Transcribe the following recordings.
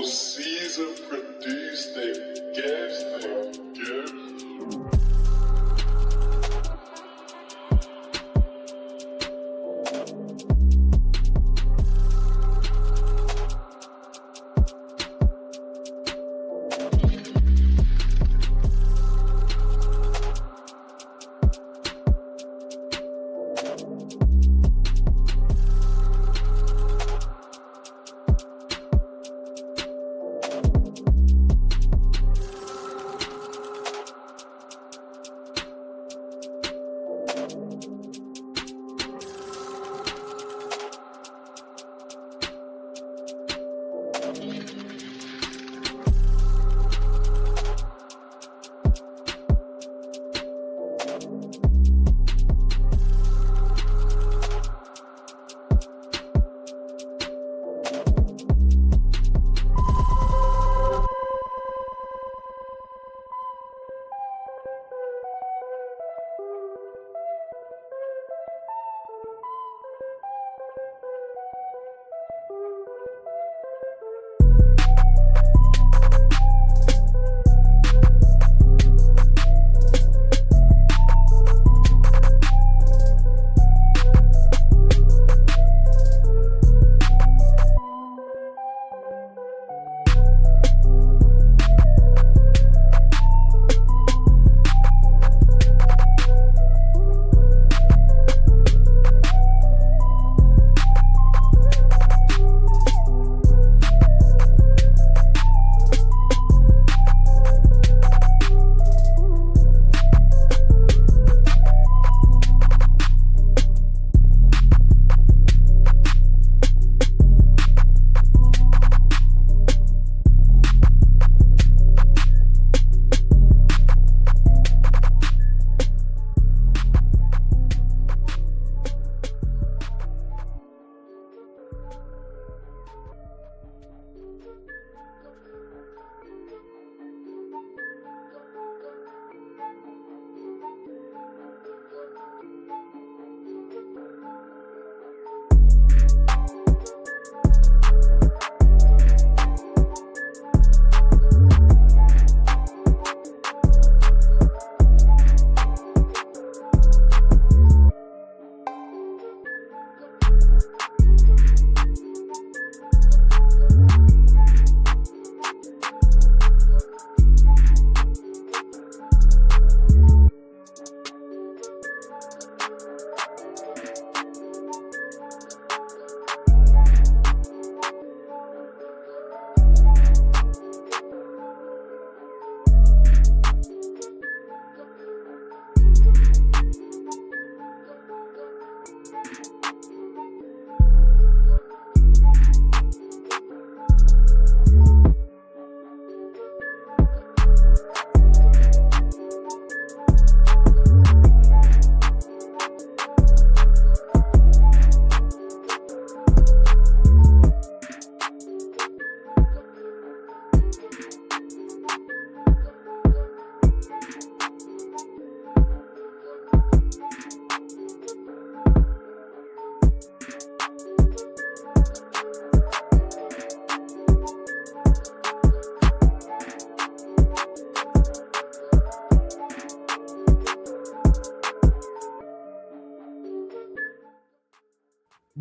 Caesar produced them gifts.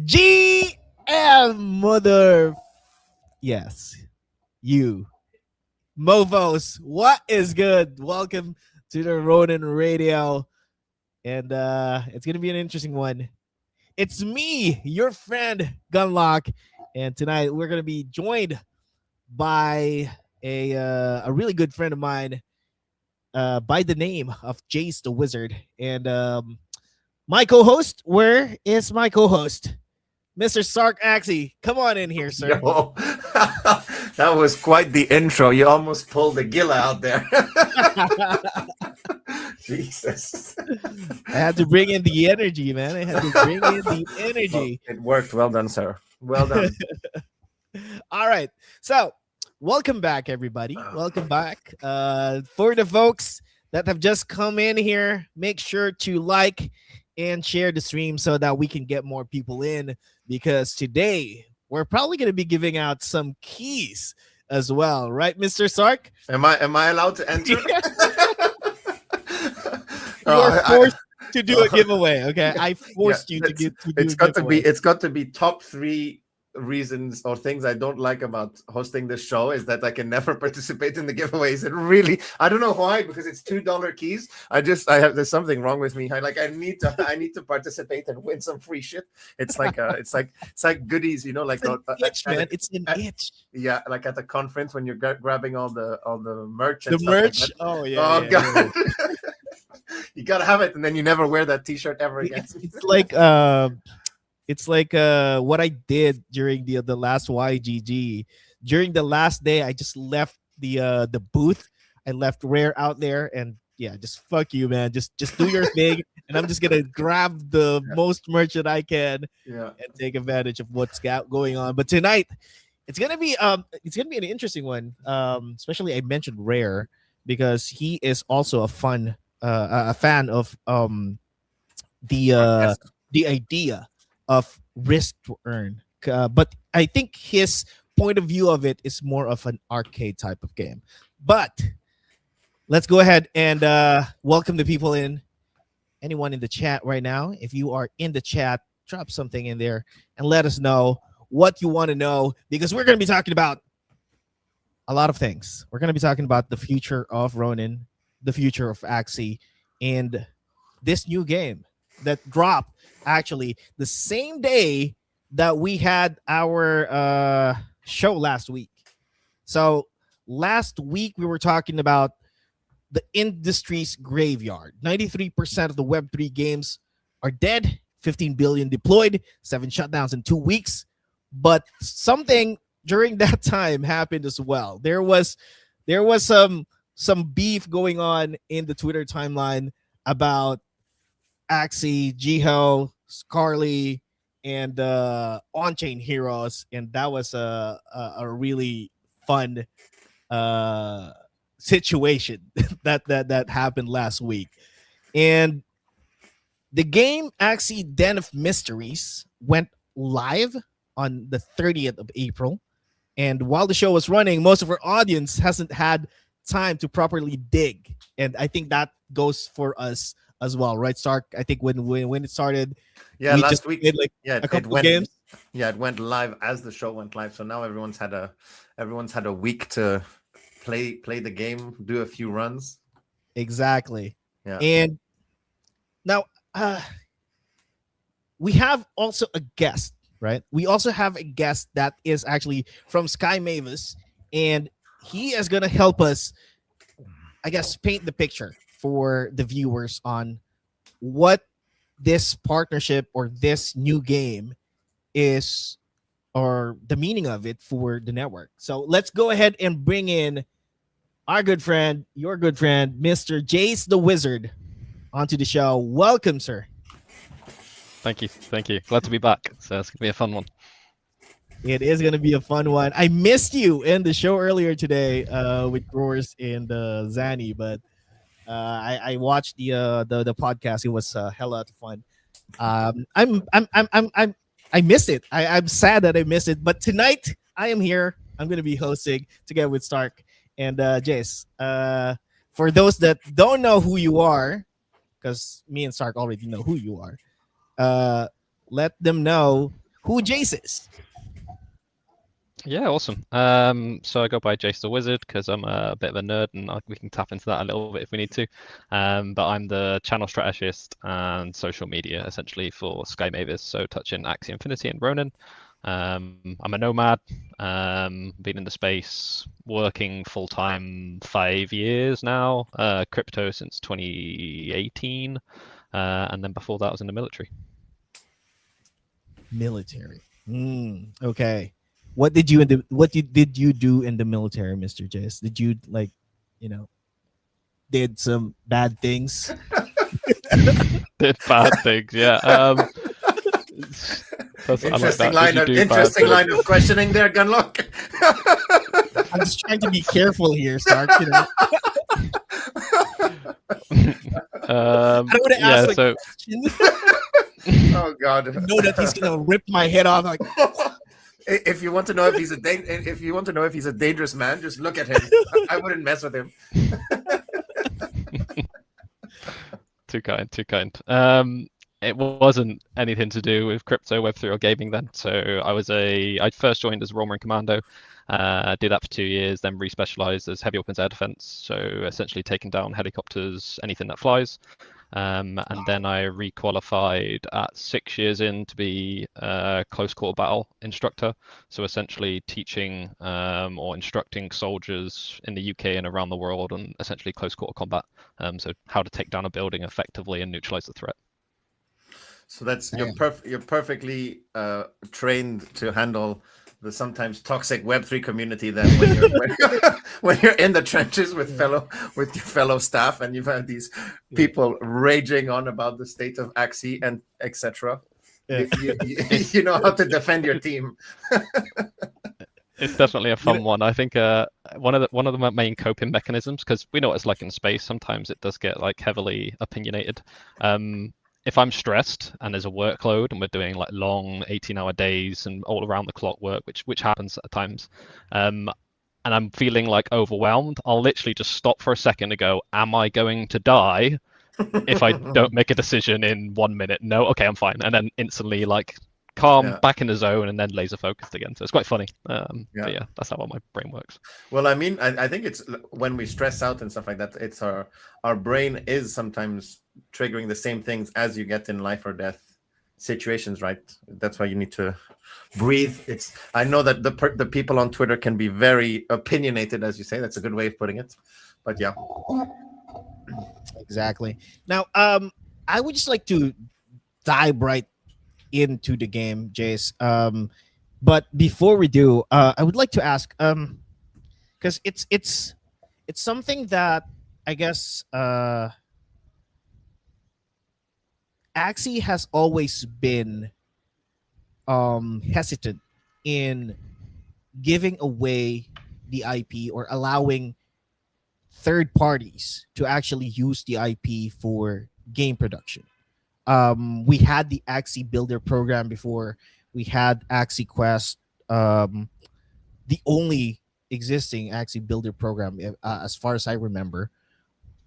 GM mother. Yes, you. Mofos, what is good? Welcome to the Ronin Radio. And it's going to be an interesting one. It's me, your friend, Gunlock. And tonight we're going to be joined by a really good friend of mine by the name of Jase the Wizard. And my co-host, where is my co-host? Mr. Sark Axie, come on in here, sir. Yo, that was quite the intro. You almost pulled the gilla out there. Jesus. I had to bring in the energy, man. I had to bring in the energy. Well, it worked. Well done, sir. Well done. All right. So, welcome back, everybody. Welcome back. For the folks that have just come in here, make sure to like and share the stream so that we can get more people in, because today we're probably going to be giving out some keys as well, right, Mr. Sark? Am I allowed to enter? You are forced to do a giveaway. Okay, I forced you to do it's a got giveaway. It's got to be top 3 reasons or things I don't like about hosting this show is that I can never participate in the giveaways. It really, I don't know why, because it's $2 keys. There's something wrong with me. I need to participate and win some free shit. It's like it's like goodies, you know, like it's an itch, man. It's an itch. Yeah, like at the conference when you're grabbing all the merch. And the merch. Like oh yeah. Oh yeah, god. yeah. You gotta have it, and then you never wear that T-shirt ever again. It's like what I did during the last YGG. During the last day, I just left the booth. I left Rare out there, and yeah, just fuck you, man. Just do your thing, and I'm just gonna grab the most merch that I can, and take advantage of what's going on. But tonight, it's gonna be an interesting one. Especially I mentioned Rare because he is also a fan of the idea of risk to earn, but I think his point of view of it is more of an arcade type of game. But let's go ahead and welcome the people in. Anyone in the chat right now, if you are in the chat, drop something in there and let us know what you want to know, because we're going to be talking about a lot of things. We're going to be talking about the future of Ronin, the future of Axie, and this new game that dropped actually the same day that we had our show last week. So last week we were talking about the industry's graveyard. 93% of the Web3 games are dead, 15 billion deployed, 7 shutdowns in 2 weeks. But something during that time happened as well. There was some beef going on in the Twitter timeline about Axie, Jiho, Scarly, and on-chain heroes, and that was a really fun situation that happened last week. And the game Axie Den of Mysteries went live on the 30th of April, and while the show was running, most of our audience hasn't had time to properly dig, and I think that goes for us as well, right, Stark? I think when it started, last week, did a couple of games. Yeah, it went live as the show went live. So now everyone's had a week to play the game, do a few runs. Exactly. Yeah. And now we have also a guest, right? We also have a guest that is actually from Sky Mavis, and he is gonna help us, I guess, paint the picture for the viewers on what this partnership or this new game is, or the meaning of it for the network. So let's go ahead and bring in our good friend, your good friend, Mr. Jase the Wizard, onto the show. Welcome, sir. Thank you. Glad to be back. So it's gonna be a fun one. It is going to be a fun one. I missed you in the show earlier today with Growers and Zanny, but I watched the podcast. It was hella fun. I missed it. I'm sad that I missed it. But tonight I am here. I'm going to be hosting together with Stark and Jace. For those that don't know who you are, because me and Stark already know who you are, let them know who Jace is. Yeah, awesome. So I go by Jase the Wizard because I'm a bit of a nerd, and we can tap into that a little bit if we need to. But I'm the channel strategist and social media essentially for Sky Mavis, so touching Axie Infinity and Ronin. I'm a nomad, been in the space, working full-time 5 years now, crypto since 2018, and then before that I was in the military. Military. Okay. What did you do in the military, Mr. Jase? Did you did some bad things? Did bad things, yeah. Interesting line of questioning there, Gunlock. I'm just trying to be careful here, Stark. I don't want to ask question. Oh God! I know that he's gonna rip my head off. Like, If you want to know if he's if you want to know if he's a dangerous man, just look at him. I wouldn't mess with him. Too kind, too kind. It wasn't anything to do with crypto, Web3, or gaming then. So I first joined as Ronin Commando, did that for 2 years, then respecialized as heavy weapons air defense. So essentially taking down helicopters, anything that flies. And then I requalified at 6 years in to be a close quarter battle instructor. So essentially teaching or instructing soldiers in the UK and around the world on essentially close quarter combat. So how to take down a building effectively and neutralize the threat. So that's you're perfectly trained to handle the sometimes toxic Web3 community. Then when you're in the trenches with your fellow staff, and you've had these people raging on about the state of Axie and etc. You know how to defend your team. It's definitely a fun one. I think one of the main coping mechanisms, because we know what it's like in space. Sometimes it does get like heavily opinionated. If I'm stressed and there's a workload and we're doing like long 18-hour days and all around the clock work, which happens at times, and I'm feeling like overwhelmed, I'll literally just stop for a second and go, am I going to die if I don't make a decision in 1 minute? No, okay, I'm fine. And then instantly like calm, back in the zone, and then laser focused again. So it's quite funny. But yeah, that's how my brain works. Well, I mean, I think it's when we stress out and stuff like that, it's our brain is sometimes triggering the same things as you get in life or death situations, right? That's why you need to breathe. I know that the people on Twitter can be very opinionated, as you say. That's a good way of putting it. But yeah, exactly. Now, I would just like to dive right into the game, Jase. But before we do, I would like to ask, because it's something that I guess Axie has always been hesitant in giving away the IP or allowing third parties to actually use the IP for game production. We had the Axie Builder program before. We had Axie Quest, the only existing Axie Builder program, as far as I remember,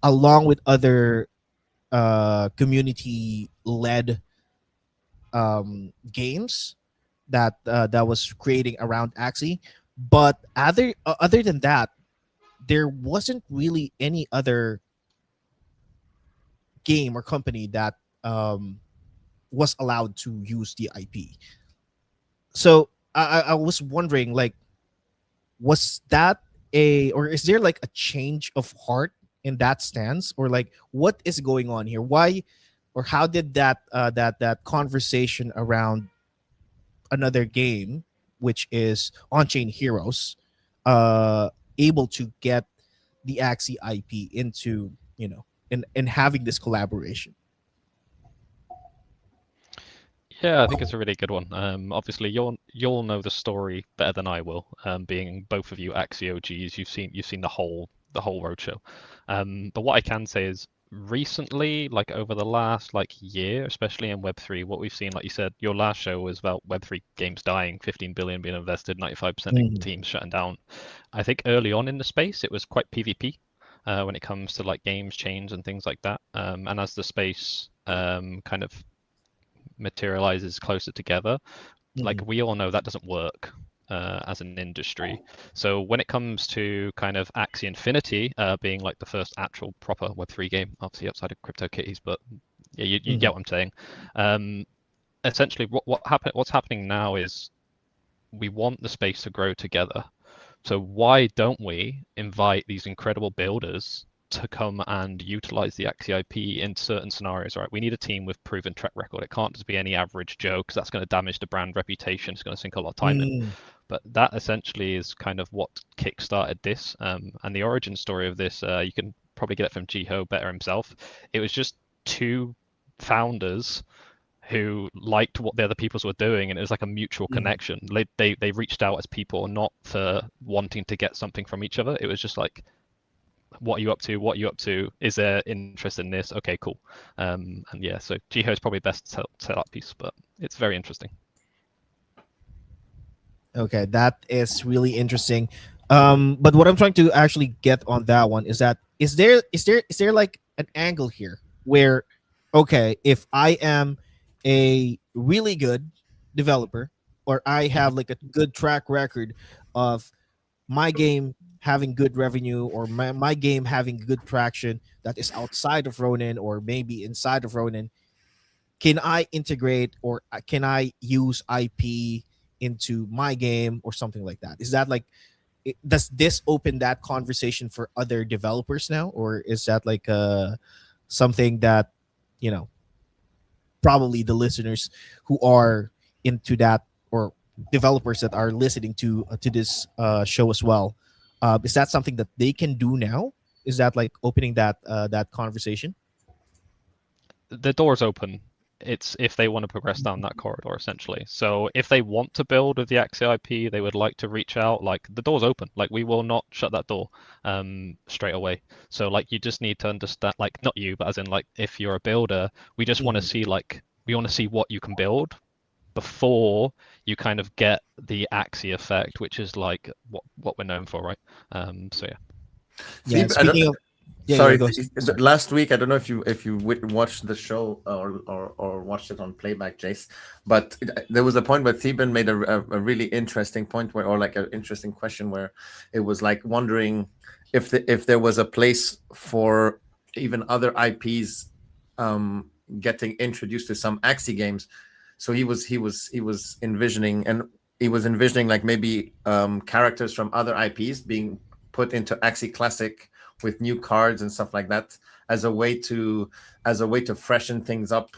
along with other community-led games that was creating around Axie. But other than that, there wasn't really any other game or company that was allowed to use the IP. So I was wondering, like, was that or is there like a change of heart in that stance, or like what is going on here? Why or how did that conversation around another game, which is On-Chain Heroes, able to get the Axie IP into, in having this collaboration? Yeah, I think it's a really good one. Obviously, you'll know the story better than I will. Being both of you Axie OGs, you've seen the whole roadshow. But what I can say is recently, like over the last year, especially in Web3, what we've seen, like you said, your last show was about Web3 games dying, 15 billion being invested, 95% of teams shutting down. I think early on in the space, it was quite PvP when it comes to like games change and things like that. And as the space kind of materializes closer together, like we all know that doesn't work as an industry. So when it comes to kind of Axie Infinity being like the first actual proper Web3 game, obviously outside of CryptoKitties, but yeah, you get what I'm saying. Essentially, what's happening now is we want the space to grow together. So why don't we invite these incredible builders to come and utilize the Axie IP in certain scenarios, right? We need a team with proven track record. It can't just be any average Joe, because that's going to damage the brand reputation. It's going to sink a lot of time in. But that essentially is kind of what kickstarted this. And the origin story of this, you can probably get it from Jiho better himself. It was just two founders who liked what the other peoples were doing, and it was like a mutual connection. They reached out as people, not for wanting to get something from each other. It was just like, what are you up to? What are you up to? Is there interest in this? Okay, cool. And yeah, so Jiho is probably best to tell that piece, but it's very interesting. Okay, that is really interesting. But what I'm trying to actually get on that one is that is there like an angle here where, okay, if I am a really good developer, or I Mhm. have like a good track record of my game having good revenue, or my game having good traction that is outside of Ronin or maybe inside of Ronin, can I integrate, or can I use IP into my game or something like that? Is that like, does this open that conversation for other developers now, or is that like something that, you know, probably the listeners who are into that, or developers that are listening to this show as well, is that something that they can do now? Is that like opening that conversation? The door's open. It's if they want to progress down that corridor, essentially. So if they want to build with the Axie IP, they would like to reach out. Like the door's open. Like we will not shut that door straight away. So like you just need to understand, like not you, but as in like if you're a builder, we just want to Mhm. see like we want to see what you can build before you kind of get the Axie effect, which is like what we're known for, right? So yeah. See, Yeah, speaking of, yeah, yeah, sorry, go. Sorry. last week I don't know if you watched the show or watched it on playback, Jace, but there was a point where Theban made a really interesting point where, or like an interesting question where it was like wondering if there was a place for even other IPs getting introduced to some Axie games. So he was envisioning, and he was envisioning like maybe characters from other IPs being put into Axie Classic with new cards and stuff like that, as a way to freshen things up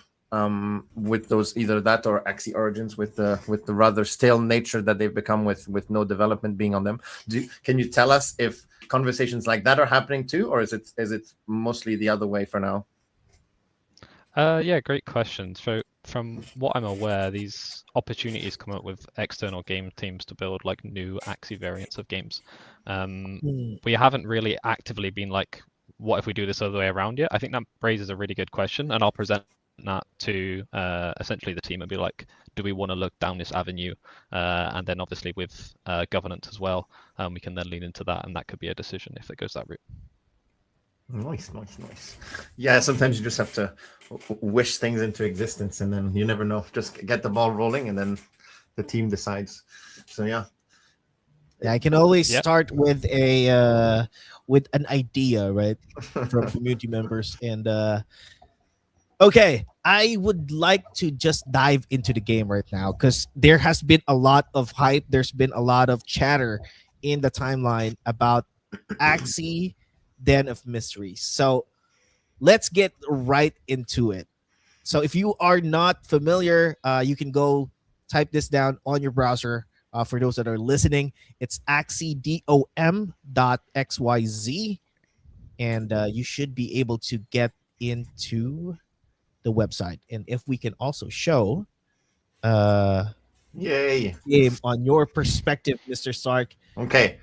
with those, either that or Axie Origins with the rather stale nature that they've become with no development being on them. Can you tell us if conversations like that are happening too, or is it mostly the other way for now? Yeah, great question. So, from what I'm aware, these opportunities come up with external game teams to build like new Axie variants of games. Mm. We haven't really actively been like, what if we do this other way around yet? I think that raises a really good question, and I'll present that to essentially the team and be like, do we want to look down this avenue? And then obviously with governance as well, we can then lean into that, and that could be a decision if it goes that route. Nice, nice, nice. Yeah, sometimes you just have to wish things into existence, and then you never know. Just get the ball rolling, and then the team decides. So yeah, Yeah, I can always Yeah. start with an idea, right, from community members. And okay, I would like to just dive into the game right now, because there has been a lot of hype. There's been a lot of chatter in the timeline about Axie Den of Mysteries. So let's get right into it. So if you are not familiar, you can go type this down on your browser. For those that are listening, it's axidom.xyz, and you should be able to get into the website. And if we can also show uh yay. game on your perspective, Mr. Stark. Okay.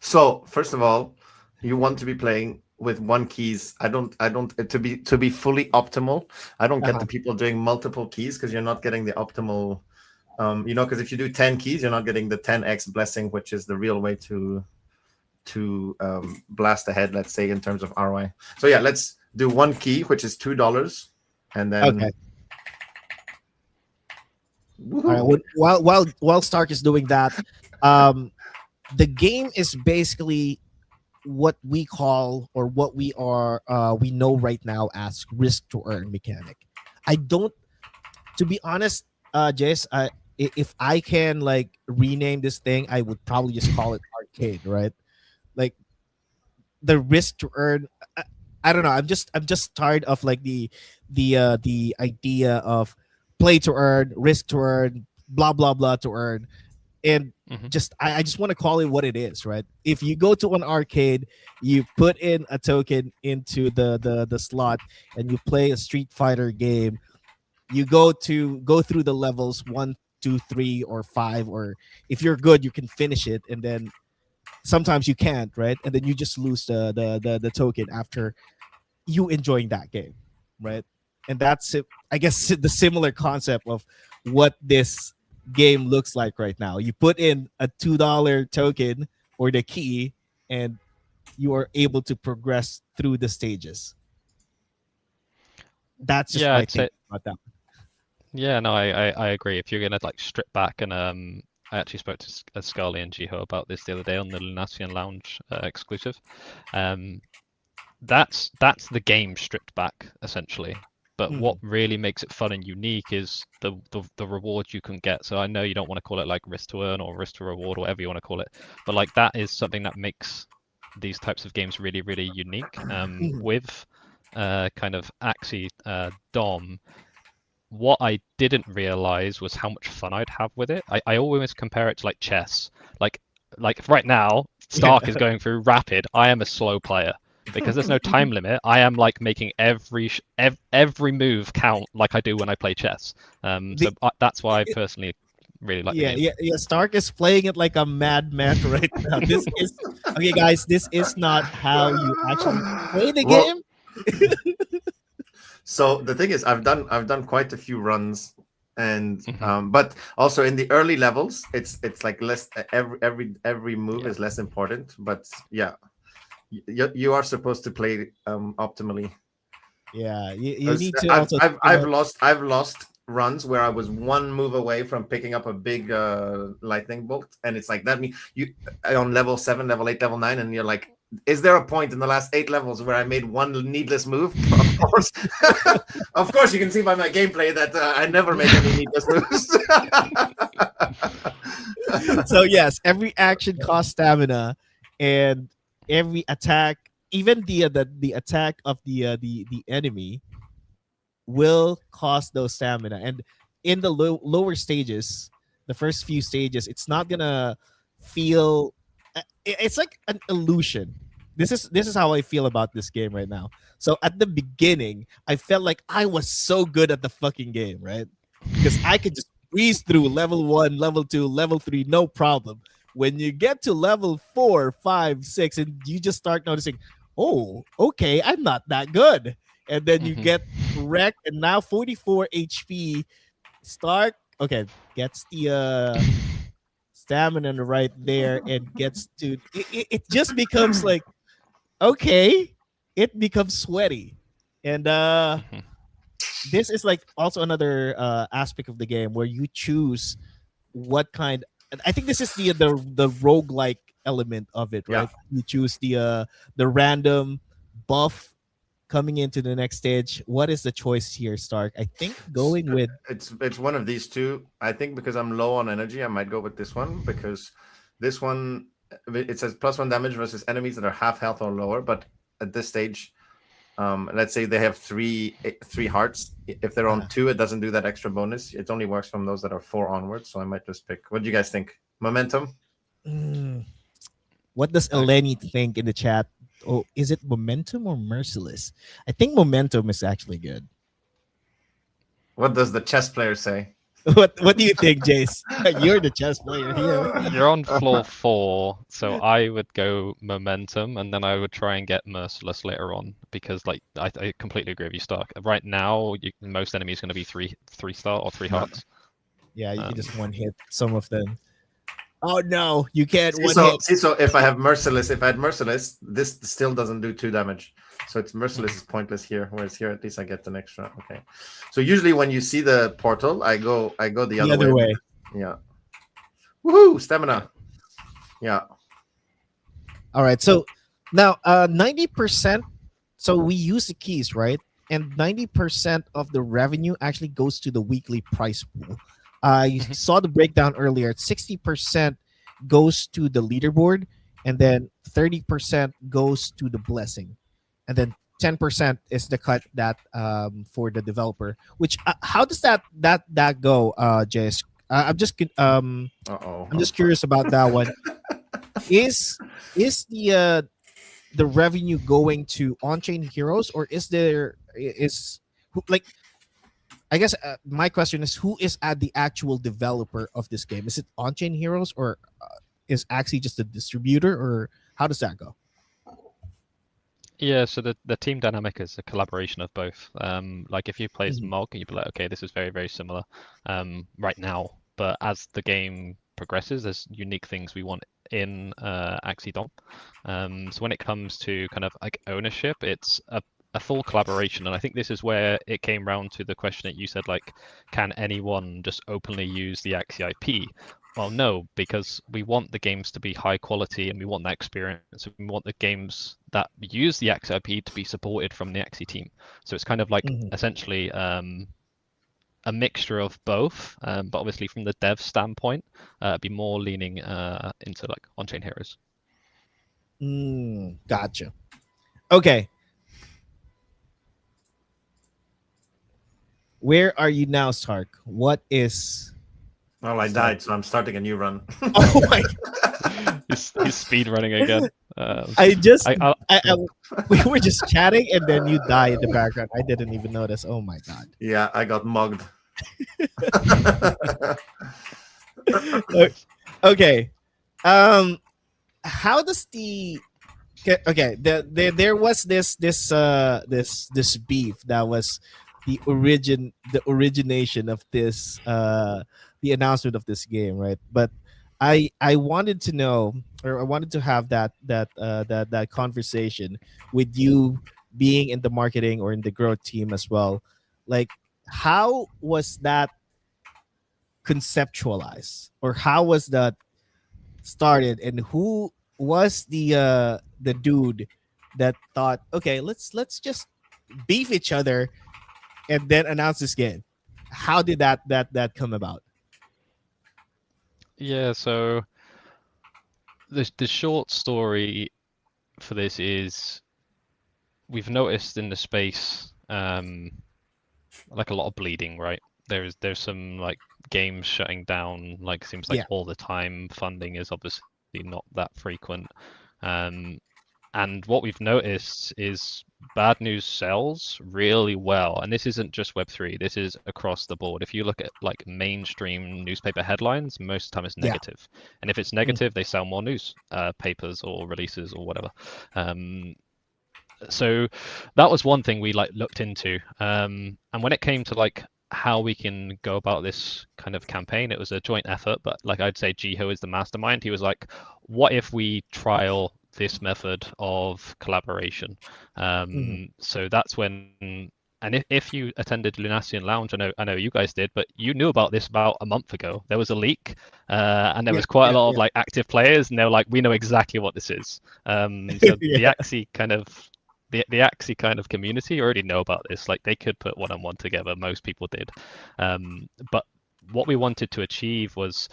So first of all, you want to be playing with one keys. I don't to be fully optimal. I don't get Uh-huh. the people doing multiple keys because you're not getting the optimal. Because if you do 10 keys, you're not getting the 10x blessing, which is the real way to blast ahead. Let's say in terms of ROI. So yeah, let's do one key, which is $2, and Okay. then All right. woohoo. While Stark is doing that, um, the game is basically what we call, or what we know right now as risk to earn mechanic. I don't, to be honest, Jess, if I can like rename this thing, I would probably just call it arcade, right? Like the risk to earn. I don't know. I'm just tired of like the idea of play to earn, risk to earn, blah blah blah to earn, and Hmm. just I just want to call it what it is, right? If you go to an arcade, you put in a token into the slot, and you play a Street Fighter game. You go through the levels 1, 2, 3, or 5, or if you're good, you can finish it, and then sometimes you can't, right? And then you just lose the token after you enjoying that game, right? And that's it. I guess the similar concept of what game looks like right now. You put in a $2 token or the key, and you are able to progress through the stages. That's just Yeah, my I'd say take about that. yeah, no, I agree. If you're gonna like strip back and I actually spoke to Scully and Jiho about this the other day on the Lunatian Lounge exclusive. Um, that's the game stripped back essentially. But what really makes it fun and unique is the rewards you can get. So I know you don't want to call it like risk to earn or risk to reward or whatever you want to call it, but like that is something that makes these types of games really, really unique. With kind of Axie Dom, what I didn't realize was how much fun I'd have with it. I always compare it to like chess. Like right now, Stark is going through rapid. I am a slow player because there's no time limit. I am like making every move count like I do when I play chess. So that's why I personally really like the game. Yeah. Stark is playing it like a madman right now. This is okay, guys. This is not how you actually play the game. So the thing is, I've done quite a few runs, and but also in the early levels, it's like less. Every move is less important. But yeah, you are supposed to play optimally. Yeah, you need to I've lost runs where I was one move away from picking up a big lightning bolt, and it's like that means you on level 7, level 8, level 9, and you're like, is there a point in the last 8 levels where I made one needless move? Of course, of course, you can see by my gameplay that I never make any needless moves. So yes, every action costs stamina, and every attack, even the attack of the enemy, will cost those stamina. And in the lower stages, the first few stages, it's not gonna feel. It's like an illusion. This is how I feel about this game right now. So at the beginning, I felt like I was so good at the fucking game, right? Because I could just breeze through level 1, level 2, level 3, no problem. When you get to level 4, 5, 6, and you just start noticing, oh, okay, I'm not that good. And then you get wrecked, and now 44 HP. Stark, okay, gets the stamina right there, and gets to it just becomes like, okay, it becomes sweaty. And this is like also another aspect of the game where you choose what kind. I think this is the roguelike element of it, right? You choose the random buff coming into the next stage. What is the choice here, Stark? I think going with it's one of these two. I think because I'm low on energy, I might go with this one, because this one, it says +1 damage versus enemies that are half health or lower. But at this stage, let's say they have three hearts. If they're on 2, it doesn't do that extra bonus. It only works from those that are 4 onwards. So I might just pick. What do you guys think? Momentum? What does Eleni think in the chat? Oh, is it momentum or merciless? I think momentum is actually good. What does the chess player say? What do you think, Jase? You're the chess player here. You're on floor 4, so I would go momentum, and then I would try and get merciless later on, because like I completely agree with you, Stark. Right now, most enemies going to be 3-star or 3 hearts. Yeah, you can just one hit some of them. Oh no, you can't hit. So if I had merciless, this still doesn't do 2 damage. So it's merciless is pointless here, whereas here at least I get an extra. Okay. So usually when you see the portal, I go the other way. Yeah. Woohoo! Stamina. Yeah. All right. So now 90%. So we use the keys, right? And 90% of the revenue actually goes to the weekly prize pool. You saw the breakdown earlier. 60% goes to the leaderboard, and then 30% goes to the blessing, and then 10% is the cut that for the developer. Which how does that go, Jase? I'm just curious about that one. Is the revenue going to on-chain heroes, or is like? I guess my question is, who is at the actual developer of this game? Is it On-Chain Heroes, or is Axie just a distributor, or how does that go? Yeah, so the team dynamic is a collaboration of both. Like if you play as Mog, you'd be like, okay, this is very, very similar right now. but as the game progresses, there's unique things we want in Axie Dom. So when it comes to kind of like ownership, it's a full collaboration, and I think this is where it came round to the question that you said, like, can anyone just openly use the Axie IP? Well, no, because we want the games to be high quality and we want that experience. We want the games that use the Axie IP to be supported from the Axie team. So it's kind of like essentially a mixture of both, but obviously from the dev standpoint, be more leaning into like on-chain heroes. Gotcha. Okay. Where are you now, Stark? What is... Well, I died, so I'm starting a new run. Oh my... He's speed running again. We were just chatting and then you die in the background. I didn't even notice. Oh my god. Yeah, I got mugged. Okay. How does the... Okay, there was this beef that was the origination of this the announcement of this game, right? But I wanted to know, or I wanted to have that conversation with you being in the marketing or in the growth team as well. Like, how was that conceptualized, or how was that started, and who was the dude that thought, okay, let's just beef each other and then announce this game? How did that come about? Yeah, so the short story for this is we've noticed in the space like a lot of bleeding, right? There's some like games shutting down, like seems like all the time. Funding is obviously not that frequent. And what we've noticed is bad news sells really well. And this isn't just Web3, this is across the board. If you look at like mainstream newspaper headlines, most of the time it's negative. And if it's negative, they sell more news papers or releases or whatever. So that was one thing we like looked into. And when it came to like how we can go about this kind of campaign, it was a joint effort, but like I'd say Jiho is the mastermind. He was like, what if we trial this method of collaboration? So that's when, and if you attended Lunasian Lounge, I know you guys did, but you knew about this about a month ago. There was a leak, and there was quite a lot of like active players, and they were like, we know exactly what this is. So the Axie kind of the Axie kind of community already know about this. Like they could put one-on-one together. Most people did. But what we wanted to achieve was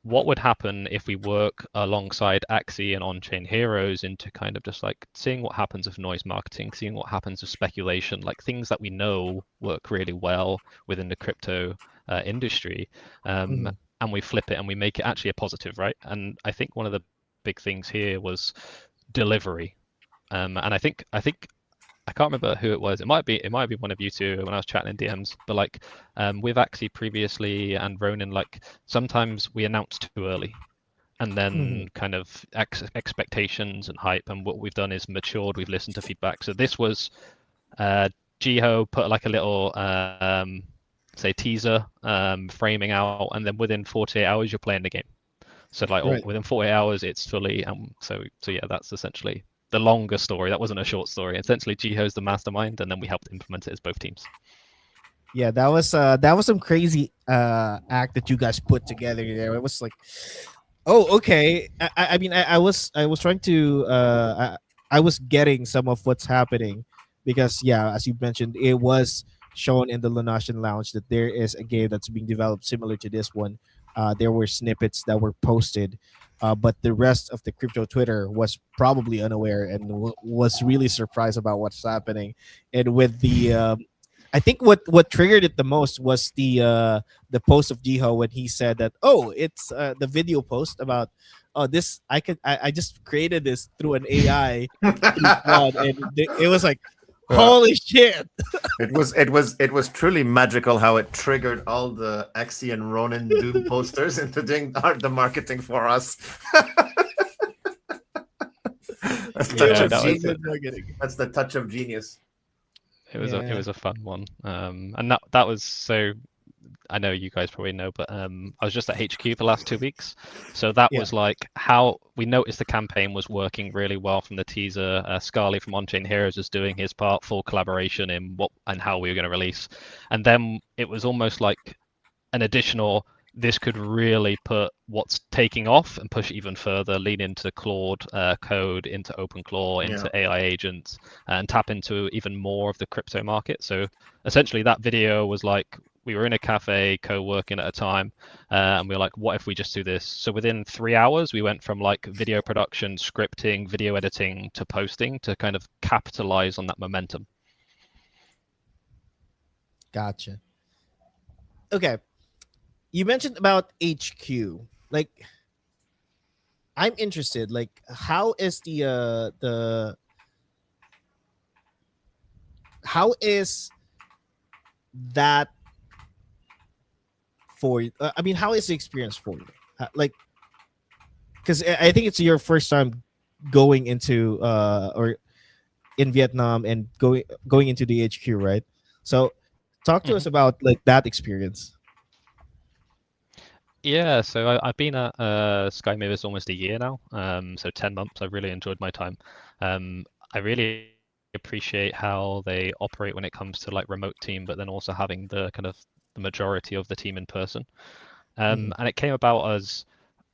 what would happen if we work alongside Axie and on-chain heroes into kind of just like seeing what happens with noise marketing, seeing what happens with speculation, like things that we know work really well within the crypto industry. And we flip it and we make it actually a positive, right? And I think one of the big things here was delivery. And I think I can't remember who it was. It might be one of you two when I was chatting in DMs. But like with Axie previously and Ronin, like sometimes we announce too early, and then kind of expectations and hype. And what we've done is matured. We've listened to feedback. So this was Jiho put like a little say teaser framing out, and then within 48 hours you're playing the game. So like within 48 hours it's fully. So yeah, that's essentially the longer story. That wasn't a short story. Essentially, Jiho's the mastermind, and then we helped implement it as both teams. Yeah, that was some crazy act that you guys put together there. It was like, oh, okay. I mean, I was trying to I was getting some of what's happening because as you mentioned, it was shown in the Lunasian Lounge that there is a game that's being developed similar to this one. There were snippets that were posted. But the rest of the crypto Twitter was probably unaware and was really surprised about what's happening. And with the, I think what triggered it the most was the post of Jiho when he said that, oh, it's the video post about, oh, this I just created this through an AI, and it was like, holy shit! It was truly magical how it triggered all the Axie and Ronin Doom posters into doing the marketing for us. That's the touch of genius. It was a fun one, and that was so. I know you guys probably know, but I was just at HQ for the last 2 weeks. So that Yeah. was like how we noticed the campaign was working really well from the teaser. Scarly from On-Chain Heroes was doing his part, full collaboration in what and how we were going to release. And then it was almost like an additional, this could really put what's taking off and push it even further, lean into Claude code, into OpenClaw, into AI agents, and tap into even more of the crypto market. So essentially that video was like, we were in a cafe co-working at a time, and we were like, what if we just do this? So within 3 hours, we went from like video production, scripting, video editing to posting to kind of capitalize on that momentum. Gotcha. Okay. You mentioned about HQ. Like, I'm interested. Like, how is how is that for you? I mean, how is the experience for you? Like, because I think it's your first time going into or in Vietnam and going into the HQ, right? So, talk to us about like that experience. Yeah, so I've been at Sky Mavis almost a year now, so 10 months. I've really enjoyed my time. I really appreciate how they operate when it comes to like remote team, but then also having the kind of the majority of the team in person. And it came about as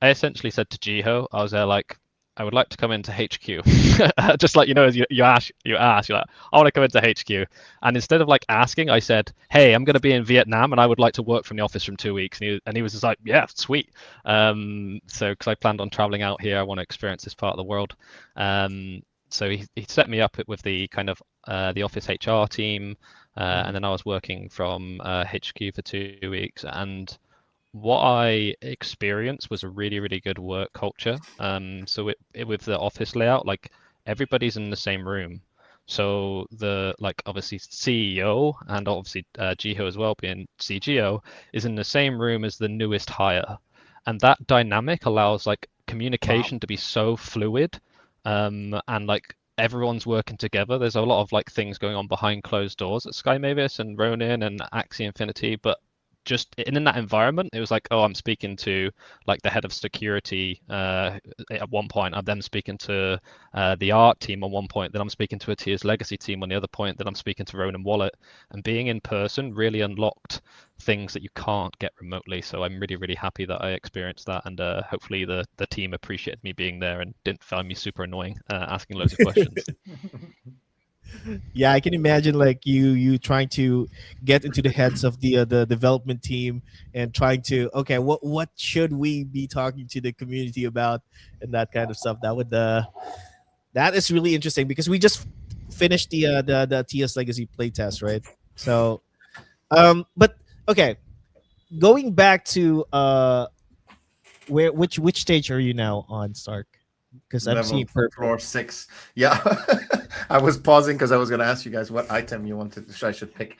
I essentially said to Jiho, I was there like, I would like to come into HQ. Just like, as you ask, you're like, I want to come into HQ. And instead of like asking, I said, hey, I'm going to be in Vietnam and I would like to work from the office from 2 weeks. And he was just like, yeah, sweet. So because I planned on traveling out here, I want to experience this part of the world. So he set me up with the kind of the office HR team. And then I was working from HQ for 2 weeks. And what I experienced was a really, really good work culture. So with the office layout, like everybody's in the same room. So the like obviously CEO and obviously Jiho as well, being CGO, is in the same room as the newest hire, and that dynamic allows like communication to be so fluid, and like everyone's working together. There's a lot of like things going on behind closed doors at Sky Mavis and Ronin and Axie Infinity, but just in that environment, it was like, oh, I'm speaking to like the head of security at one point. I'm then speaking to the art team on one point. Then I'm speaking to a Tears Legacy team on the other point. Then I'm speaking to Ronin Wallet. And being in person really unlocked things that you can't get remotely. So I'm really, really happy that I experienced that. And hopefully the team appreciated me being there and didn't find me super annoying, asking loads of questions. Yeah, I can imagine like you trying to get into the heads of the development team and trying to, okay, what should we be talking to the community about and that kind of stuff. That is really interesting because we just finished the TS Legacy playtest, right? So but okay, going back to which stage are you now on, Stark? Because I'm seeing floor 6. Yeah. I was pausing because I was going to ask you guys what item you wanted I should pick.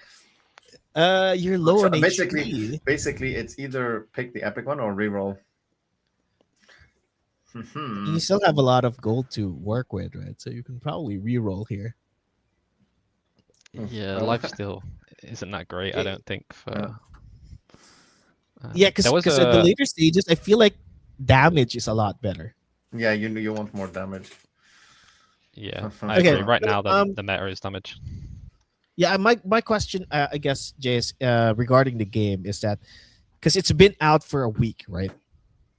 You're low on basically, HP. Basically, it's either pick the epic one or reroll. You still have a lot of gold to work with, right? So you can probably reroll here. Yeah, life still isn't that great, I don't think. Yeah, because at the later stages, I feel like damage is a lot better. Yeah, you want more damage. Yeah, I agree. Right now, the meta is damage. Yeah, my question, I guess, Jase, regarding the game is that because it's been out for a week, right?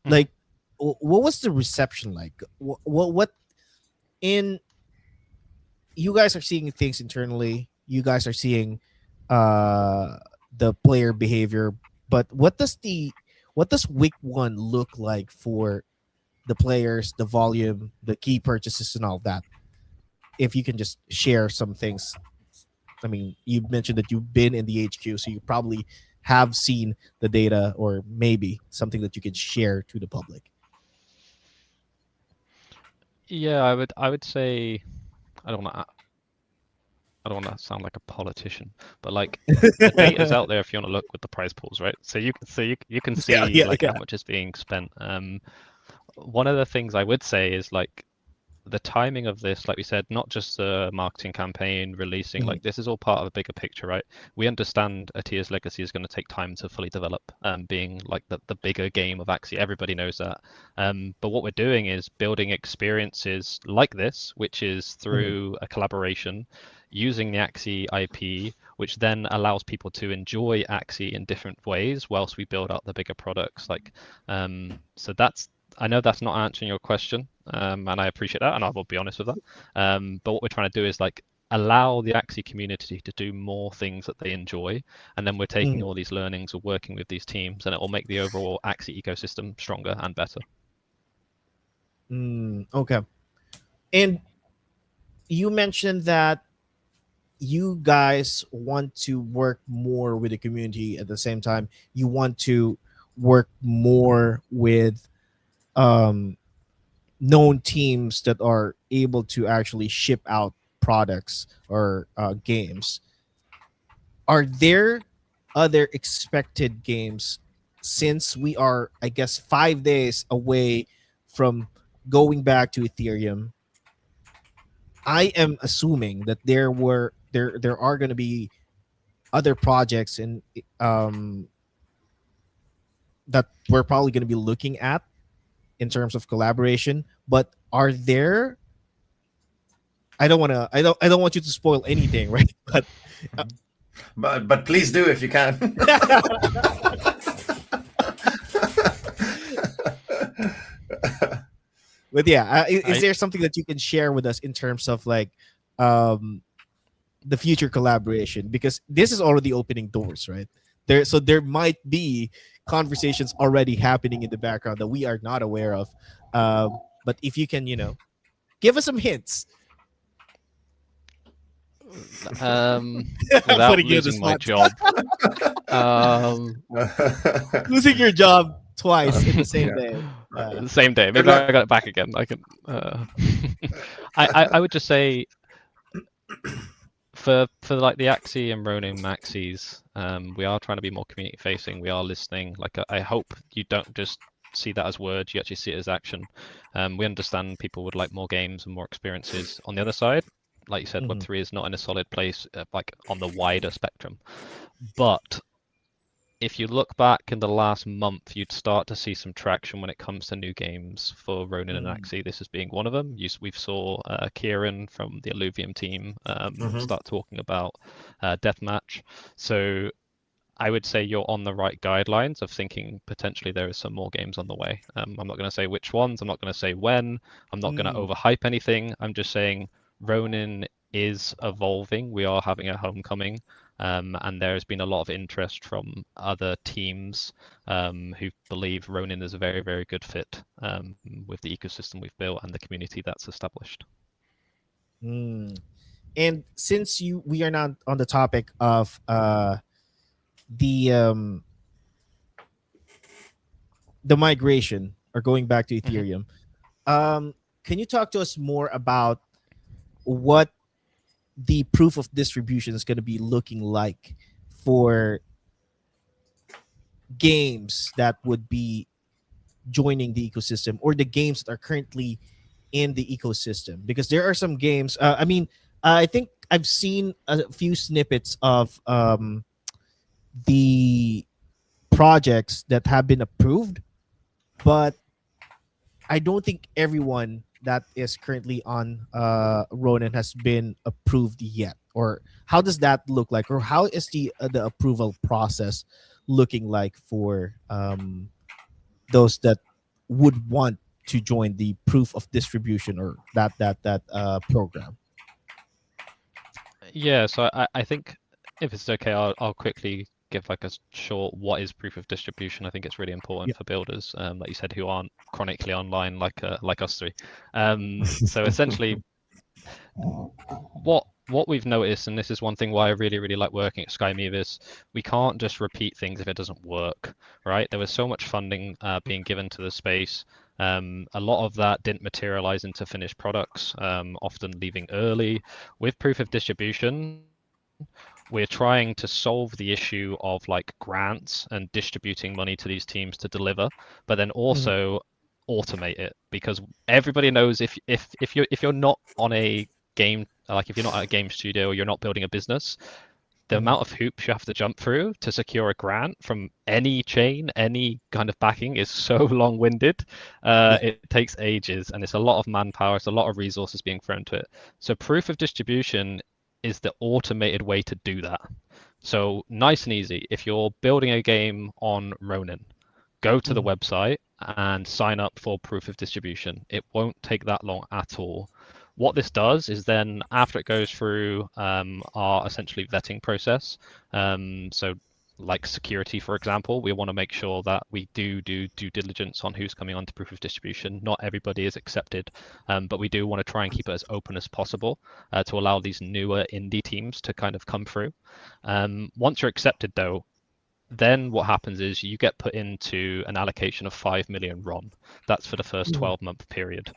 Like, what was the reception like? What in you guys are seeing things internally. You guys are seeing the player behavior, but what does week 1 look like for the players, the volume, the key purchases, and all that? If you can just share some things. I mean, you mentioned that you've been in the HQ, so you probably have seen the data, or maybe something that you can share to the public. Yeah, I would say I don't want to sound like a politician, but like the data's out there if you want to look with the prize pools, right? So you can see how much is being spent. One of the things I would say is like the timing of this, like we said, not just the marketing campaign, releasing, like this is all part of a bigger picture, right? We understand A Tier's Legacy is going to take time to fully develop, being like the bigger game of Axie. Everybody knows that. But what we're doing is building experiences like this, which is through a collaboration using the Axie IP, which then allows people to enjoy Axie in different ways whilst we build out the bigger products. Like, so that's, I know that's not answering your question, and I appreciate that, and I will be honest with that. But what we're trying to do is like allow the Axie community to do more things that they enjoy, and then we're taking all these learnings of working with these teams, and it will make the overall Axie ecosystem stronger and better. Okay. And you mentioned that you guys want to work more with the community. At the same time, you want to work more with known teams that are able to actually ship out products or games. Are there other expected games, since we are, I guess, 5 days away from going back to Ethereum? I am assuming that there are going to be other projects and that we're probably going to be looking at in terms of collaboration. But are there? I don't want to. I don't want you to spoil anything, right? But please do if you can. But yeah, is there something that you can share with us in terms of like the future collaboration? Because this is already opening doors, right? So there might be conversations already happening in the background that we are not aware of. But if you can, give us some hints. Without Putting you on the losing my spot. job. Losing your job twice in the same day. The same day. Maybe I got it back again. I can. I would just say for like the Axie and Ronin Maxis, we are trying to be more community facing. We are listening. Like I hope you don't just see that as words. You actually see it as action. We understand people would like more games and more experiences. On the other side, like you said, Web3 is not in a solid place, like on the wider spectrum. But if you look back in the last month, you'd start to see some traction when it comes to new games for Ronin and Axie. This is being one of them. We saw Kieran from the Illuvium team start talking about Deathmatch. So I would say you're on the right guidelines of thinking potentially there is some more games on the way. I'm not going to say which ones. I'm not going to say when. I'm not going to overhype anything. I'm just saying Ronin is evolving. We are having a homecoming. And there has been a lot of interest from other teams who believe Ronin is a very, very good fit with the ecosystem we've built and the community that's established. And since we are not on the topic of the migration or going back to Ethereum, can you talk to us more about what the proof of distribution is going to be looking like for games that would be joining the ecosystem, or the games that are currently in the ecosystem? Because there are some games, I think I've seen a few snippets of the projects that have been approved, but I don't think everyone that is currently on Ronin has been approved yet. Or how does that look like? Or how is the approval process looking like for those that would want to join the proof of distribution or that program? Yeah, so I think if it's okay, I'll quickly give like a short what is proof of distribution. I think it's really important for builders, like you said, who aren't chronically online like us three. So essentially, what we've noticed, and this is one thing why I really, really like working at SkyMeve, is we can't just repeat things if it doesn't work, right? There was so much funding being given to the space. A lot of that didn't materialize into finished products, often leaving early. With proof of distribution, we're trying to solve the issue of like grants and distributing money to these teams to deliver, but then also automate it, because everybody knows if you're not on a game, like if you're not at a game studio or you're not building a business, the amount of hoops you have to jump through to secure a grant from any chain, any kind of backing is so long-winded. It takes ages, and it's a lot of manpower, it's a lot of resources being thrown to it. So proof of distribution is the automated way to do that. So nice and easy. If you're building a game on Ronin, go to the website and sign up for proof of distribution. It won't take that long at all. What this does is then, after it goes through our essentially vetting process, so like security, for example, we want to make sure that we do due diligence on who's coming onto proof of distribution. Not everybody is accepted, but we do want to try and keep it as open as possible to allow these newer indie teams to kind of come through. Once you're accepted, though, then what happens is you get put into an allocation of 5 million RON. That's for the first 12-month period.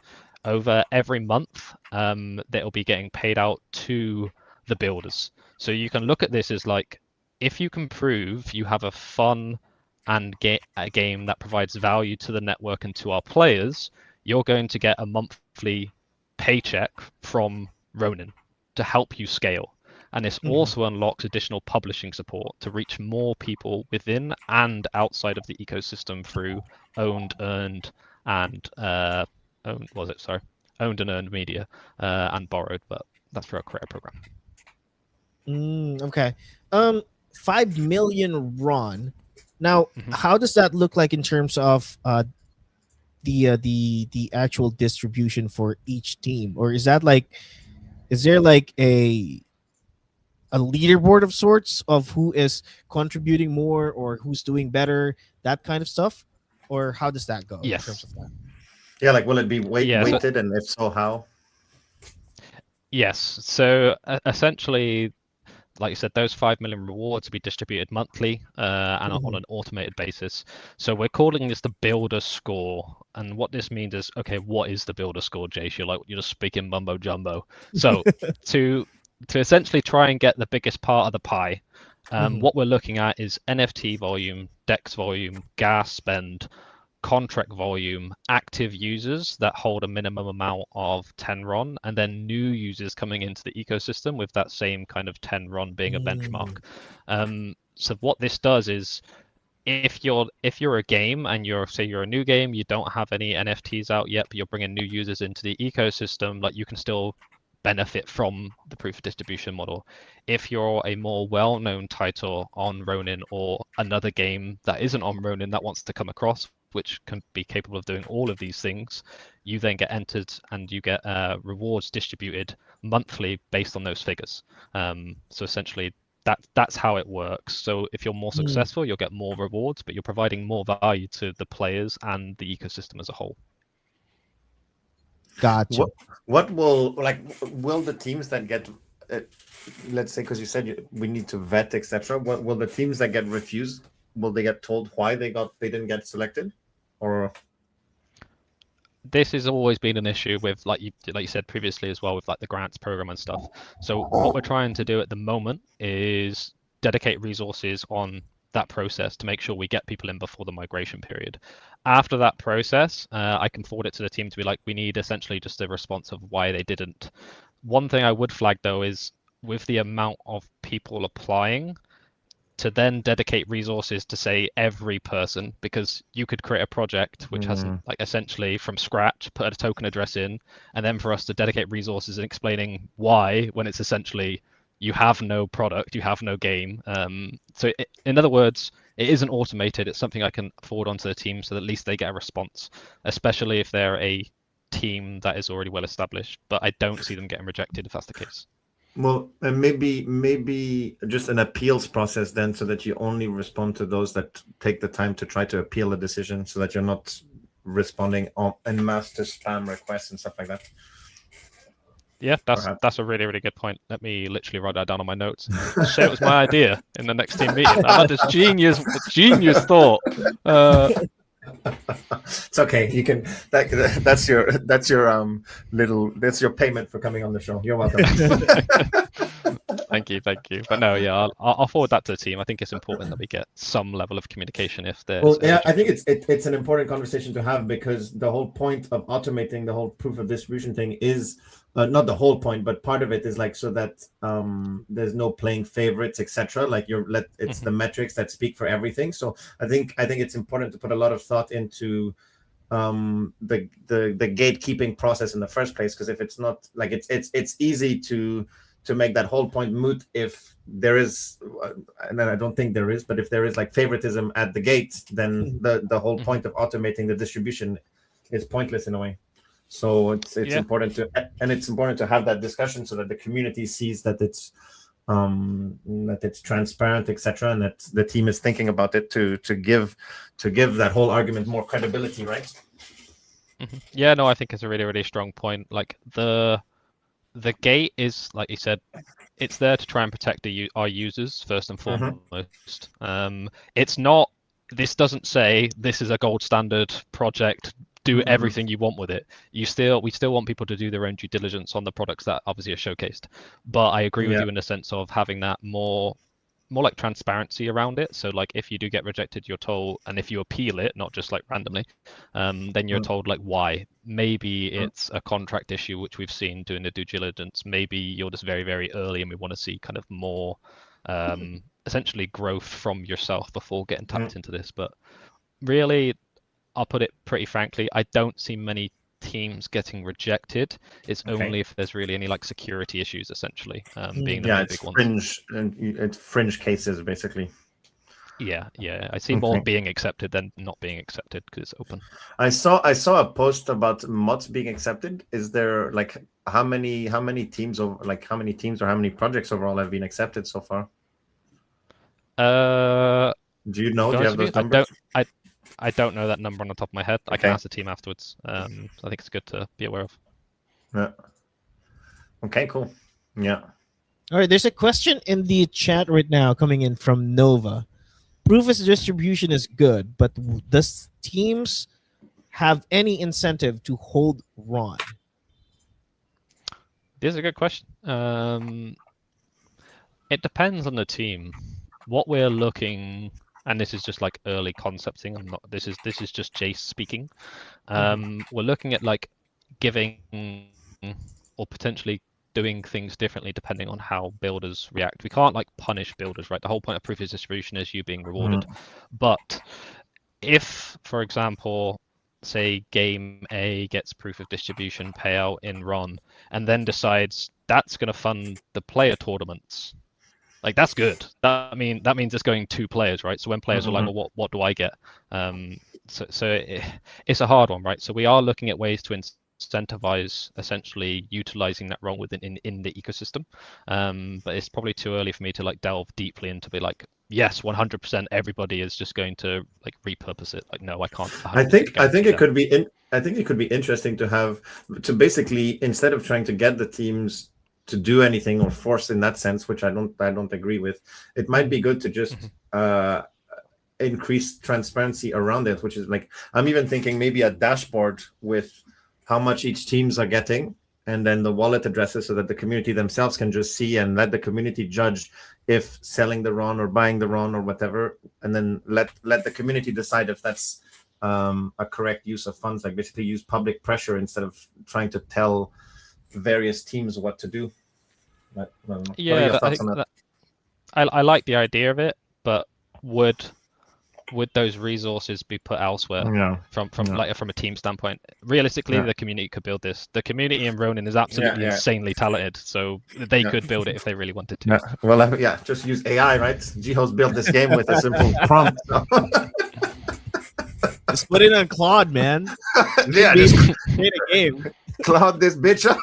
Over every month, they'll be getting paid out to the builders. So you can look at this as like, if you can prove you have a fun and a game that provides value to the network and to our players, you're going to get a monthly paycheck from Ronin to help you scale. And this also unlocks additional publishing support to reach more people within and outside of the ecosystem through owned, earned, and owned and earned media and borrowed, but that's for our creator program. Okay. 5 million RON. Now, how does that look like in terms of the actual distribution for each team? Or is that like, is there like a leaderboard of sorts of who is contributing more or who's doing better, that kind of stuff? Or how does that go? Yes. In terms of that? Yeah, like will it be weighted, and if so, how? Yes. So essentially, like you said, those 5 million rewards will be distributed monthly and on an automated basis. So we're calling this the builder score. And what this means is, okay, what is the builder score, Jase? You're just speaking mumbo jumbo. So to essentially try and get the biggest part of the pie, what we're looking at is NFT volume, DEX volume, gas spend, contract volume, active users that hold a minimum amount of 10 RON, and then new users coming into the ecosystem with that same kind of 10 RON being a benchmark. So what this does is, if you're a game and you're a new game, you don't have any NFTs out yet, but you're bringing new users into the ecosystem, like you can still benefit from the proof of distribution model. If you're a more well-known title on Ronin or another game that isn't on Ronin that wants to come across, which can be capable of doing all of these things, you then get entered and you get rewards distributed monthly based on those figures. So essentially, that's how it works. So if you're more successful, you'll get more rewards, but you're providing more value to the players and the ecosystem as a whole. Gotcha. What will the teams that get, let's say, because you said we need to vet, etc. What will the teams that get refused? Will they get told why they didn't get selected, or? This has always been an issue with, like you said previously as well, with like the grants program and stuff. So what we're trying to do at the moment is dedicate resources on that process to make sure we get people in before the migration period. After that process, I can forward it to the team to be like, we need essentially just a response of why they didn't. One thing I would flag though is, with the amount of people applying, to then dedicate resources to say every person, because you could create a project which has like essentially from scratch put a token address in, and then for us to dedicate resources in explaining why, when it's essentially you have no product, you have no game. In other words, it isn't automated. It's something I can forward onto the team so that at least they get a response, especially if they're a team that is already well established. But I don't see them getting rejected if that's the case. Well, and maybe just an appeals process then, so that you only respond to those that take the time to try to appeal a decision, so that you're not responding en masse to spam requests and stuff like that. Yeah, that's a really, really good point. Let me literally write that down on my notes. Share it was my idea in the next team meeting. I had this genius thought. It's okay. You can. That's your little. That's your payment for coming on the show. You're welcome. Thank you. But no, yeah, I'll forward that to the team. I think it's important that we get some level of communication if there's. Well, yeah, I think it's an important conversation to have, because the whole point of automating the whole proof of distribution thing is not the whole point, but part of it is like so that there's no playing favorites, etc. Like it's the metrics that speak for everything. So I think it's important to put a lot of thought into the gatekeeping process in the first place, because if it's not like it's easy to make that whole point moot if there is, and I don't think there is, but if there is like favoritism at the gate, then the whole point of automating the distribution is pointless in a way. So it's important to have that discussion so that the community sees that it's transparent, etc., and that the team is thinking about it to give that whole argument more credibility, right? Yeah, no, I think it's a really, really strong point. Like the gate is, like you said, it's there to try and protect our users first and foremost. It's not. This doesn't say this is a gold standard project. Do everything you want with it. We still want people to do their own due diligence on the products that obviously are showcased. But I agree with you in the sense of having that more like transparency around it. So like if you do get rejected, you're told, and if you appeal it, not just like randomly, then you're told like why. Maybe it's a contract issue, which we've seen doing the due diligence. Maybe you're just very, very early and we want to see kind of more essentially growth from yourself before getting tapped into this. But really, I'll put it pretty frankly, I don't see many teams getting rejected. It's only if there's really any like security issues, essentially, being the main big ones. It's fringe cases, basically. Yeah. I see more being accepted than not being accepted because it's open. I saw a post about mods being accepted. Is there like how many teams or how many projects overall have been accepted so far? Do you know? Do you have those numbers? I don't know that number on the top of my head. I can ask the team afterwards. I think it's good to be aware of. Yeah. Okay, cool. Yeah. All right, there's a question in the chat right now coming in from Nova. Proof of distribution is good, but does teams have any incentive to hold Ron? This is a good question. It depends on the team. What we're looking, and this is just like early concepting. This is just Jase speaking. We're looking at like giving or potentially doing things differently depending on how builders react. We can't like punish builders, right? The whole point of proof of distribution is you being rewarded. But if, for example, say game A gets proof of distribution payout in Ron and then decides that's going to fund the player tournaments, like that's good. That means it's going 2 players, right? So when players are like, well, what do I get? It's a hard one, right? So we are looking at ways to incentivize essentially utilizing that role within in the ecosystem. But it's probably too early for me to like delve deeply into be like, yes, 100% everybody is just going to like repurpose it. Like, no, I can't. I think it could be interesting to basically, instead of trying to get the teams to do anything or force in that sense, which I don't agree with, it might be good to just increase transparency around it, which is like, I'm even thinking maybe a dashboard with how much each teams are getting, and then the wallet addresses so that the community themselves can just see and let the community judge if selling the RON or buying the RON or whatever, and then let the community decide if that's a correct use of funds, like basically use public pressure instead of trying to tell various teams what to do. Yeah, I think I like the idea of it, but would those resources be put elsewhere from a team standpoint? Realistically, the community could build this. The community in Ronin is absolutely insanely talented, so they could build it if they really wanted to. Well, just use AI, right? Jiho's built this game with a simple prompt. Just put it on Claude, man. Just create a game. Claude this bitch up.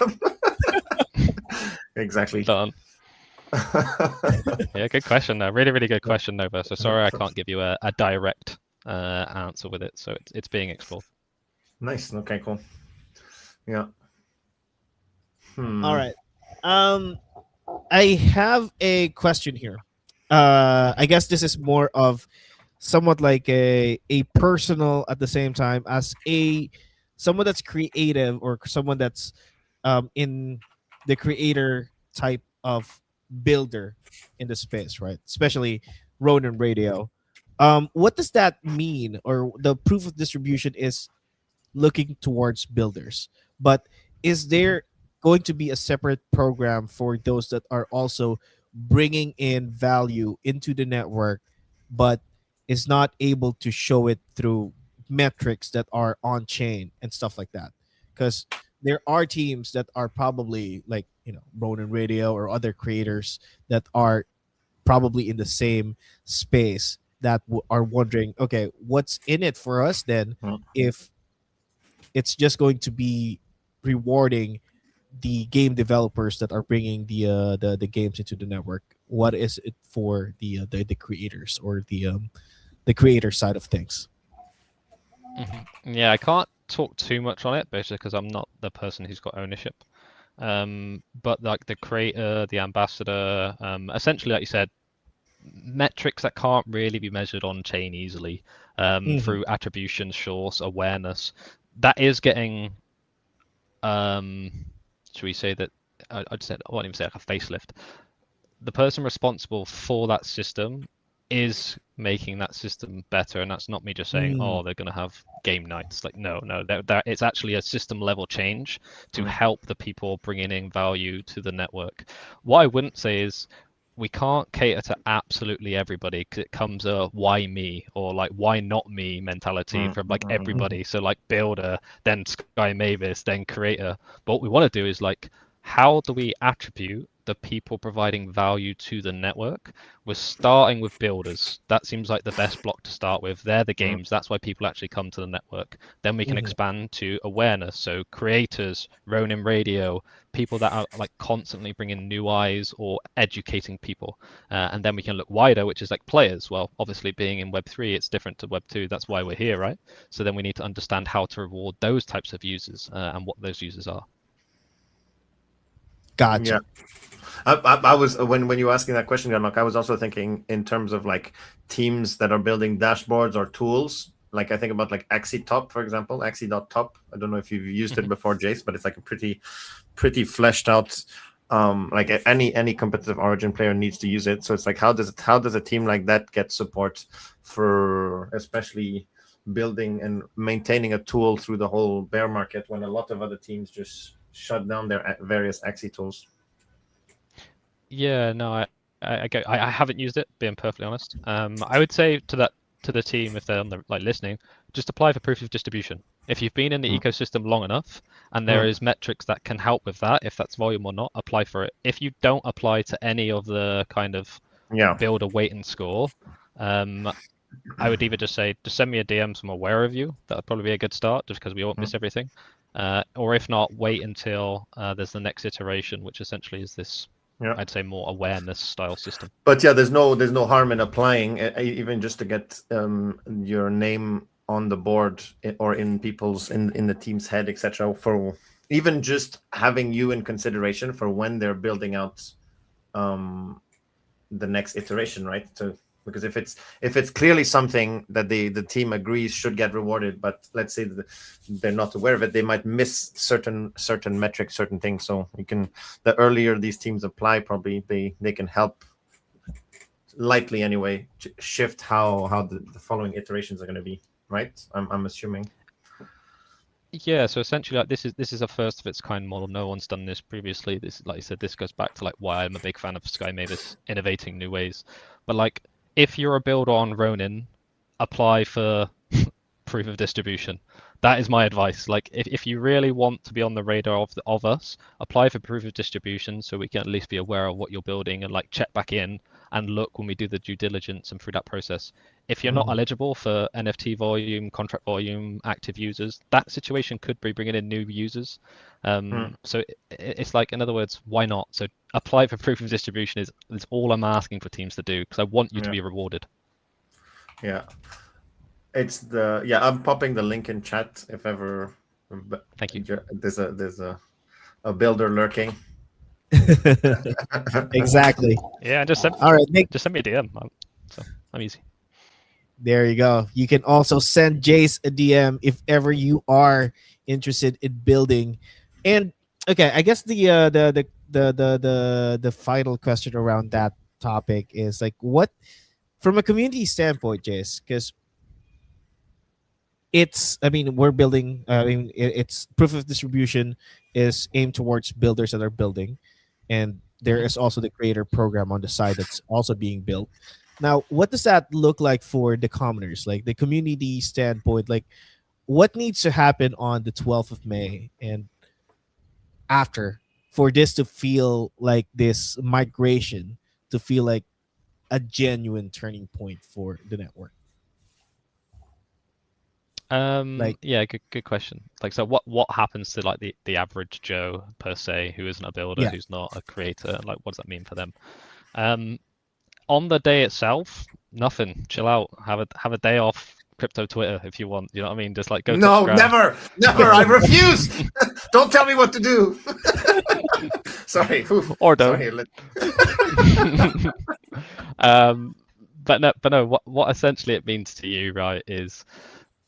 Exactly. Done. Yeah, good question though. Really, really good question, Nova. So sorry I can't give you a direct answer with it. So it's being explored. Nice. Okay, cool. Yeah. All right. I have a question here. I guess this is more of somewhat like a personal at the same time as someone that's creative or someone that's in the creator type of builder in the space, right? Especially Ronin Radio. What does that mean? Or the proof of distribution is looking towards builders, but is there going to be a separate program for those that are also bringing in value into the network, but is not able to show it through metrics that are on chain and stuff like that? Because there are teams that are probably like, Ronin Radio or other creators that are probably in the same space that are wondering, okay, what's in it for us then Mm. if it's just going to be rewarding the game developers that are bringing the games into the network. What is it for the creators or the creator side of things? Yeah, I can't talk too much on it, basically because I'm not the person who's got ownership. But like the creator, the ambassador, essentially, like you said, metrics that can't really be measured on chain easily, Mhm. through attribution, source, awareness. That is getting, um, should we say that? I'd say I won't even say like a facelift. The person responsible for that system is making that system better, and that's not me just saying, Mm. oh, they're going to have game nights. Like, no, no, it's actually a system level change to Mm. help the people bringing in value to the network. What I wouldn't say is we can't cater to absolutely everybody because it comes a why me or like why not me mentality Mm. from like Mm. Mhm. everybody. So like builder, then Sky Mavis, then creator. But what we want to do is like, how do we attribute the people providing value to the network? We're starting with builders. That seems like the best block to start with. They're the Mm. games. That's why people actually come to the network. Then we can Mhm. expand to awareness. So creators, Ronin Radio, people that are like constantly bringing new eyes or educating people. And then we can look wider, which is like players. Well, obviously being in Web3, it's different to Web2. That's why we're here, right? So then we need to understand how to reward those types of users, and what those users are. Yeah. Gotcha. I was when you were asking that question, Gunlock, I was also thinking in terms of like teams that are building dashboards or tools. Like I think about like Axie for example, Axie.top. I don't know if you've used it Mhm. before, Jace, but it's like a pretty fleshed out. Like any competitive Origin player needs to use it. So it's like how does a team like that get support for especially building and maintaining a tool through the whole bear market when a lot of other teams just shut down their various Axie tools. Yeah, no, I haven't used it, being perfectly honest. I would say to the team if they're on the like listening, just apply for proof of distribution. If you've been in the Mm. ecosystem long enough and there Mm. is metrics that can help with that, if that's volume or not, apply for it. If you don't apply to any of the kind of Yeah. build a weight and score, um, I would either just say just send me a DM so I'm aware of you. That would probably be a good start, just because we won't Mm. miss everything. Or if not, wait until there's the next iteration, which essentially is this, Yeah. I'd say, more awareness style system. But yeah, there's no harm in applying, even just to get your name on the board or in people's in the team's head, etc. For even just having you in consideration for when they're building out um, the next iteration, right? To because if it's clearly something that the team agrees should get rewarded, but let's say that they're not aware of it, they might miss certain metrics, certain things. So you can the earlier these teams apply, probably they can help lightly anyway shift how the following iterations are going to be, right? I'm assuming. Yeah, so essentially, like this is a first of its kind model. No one's done this previously. This, like I said, this goes back to like why I'm a big fan of Sky Mavis innovating new ways. But like, if you're a builder on Ronin, apply for proof of distribution. That is my advice. Like, if you really want to be on the radar of us, apply for proof of distribution so we can at least be aware of what you're building and like check back in and look when we do the due diligence and through that process. If you're not Mhm. eligible for NFT volume, contract volume, active users, that situation could be bringing in new users. Hmm. So it's like, in other words, why not? So apply for proof of distribution is all I'm asking for teams to do because I want you to Yeah. be rewarded. Yeah. I'm popping the link in chat if ever Thank you. there's a builder lurking. Exactly. Yeah, All right, just send me a DM. So I'm easy. there you go. You can also send Jace a DM if ever you are interested in building. And Okay, I guess the final question around that topic is like, what from a community standpoint, Jace, because it's, I mean, we're building, I mean, it's proof of distribution is aimed towards builders that are building, and there Mhm. is also the creator program on the side that's also being built. Now, what does that look like for the commoners, like the community standpoint? Like, what needs to happen on the 12th of May and after for this to feel like this migration to feel like a genuine turning point for the network? Like, Yeah, good question. Like, so what happens to like the average Joe per se, who isn't a builder, yeah. who's not a creator? Like, what does that mean for them? Um, on the day itself, nothing. Chill out. Have a day off crypto Twitter if you want. You know what I mean? Just like go touch No, grass. never. I refuse. Don't tell me what to do. Sorry. Oof. Or don't. Sorry. But no. What essentially it means to you, right, is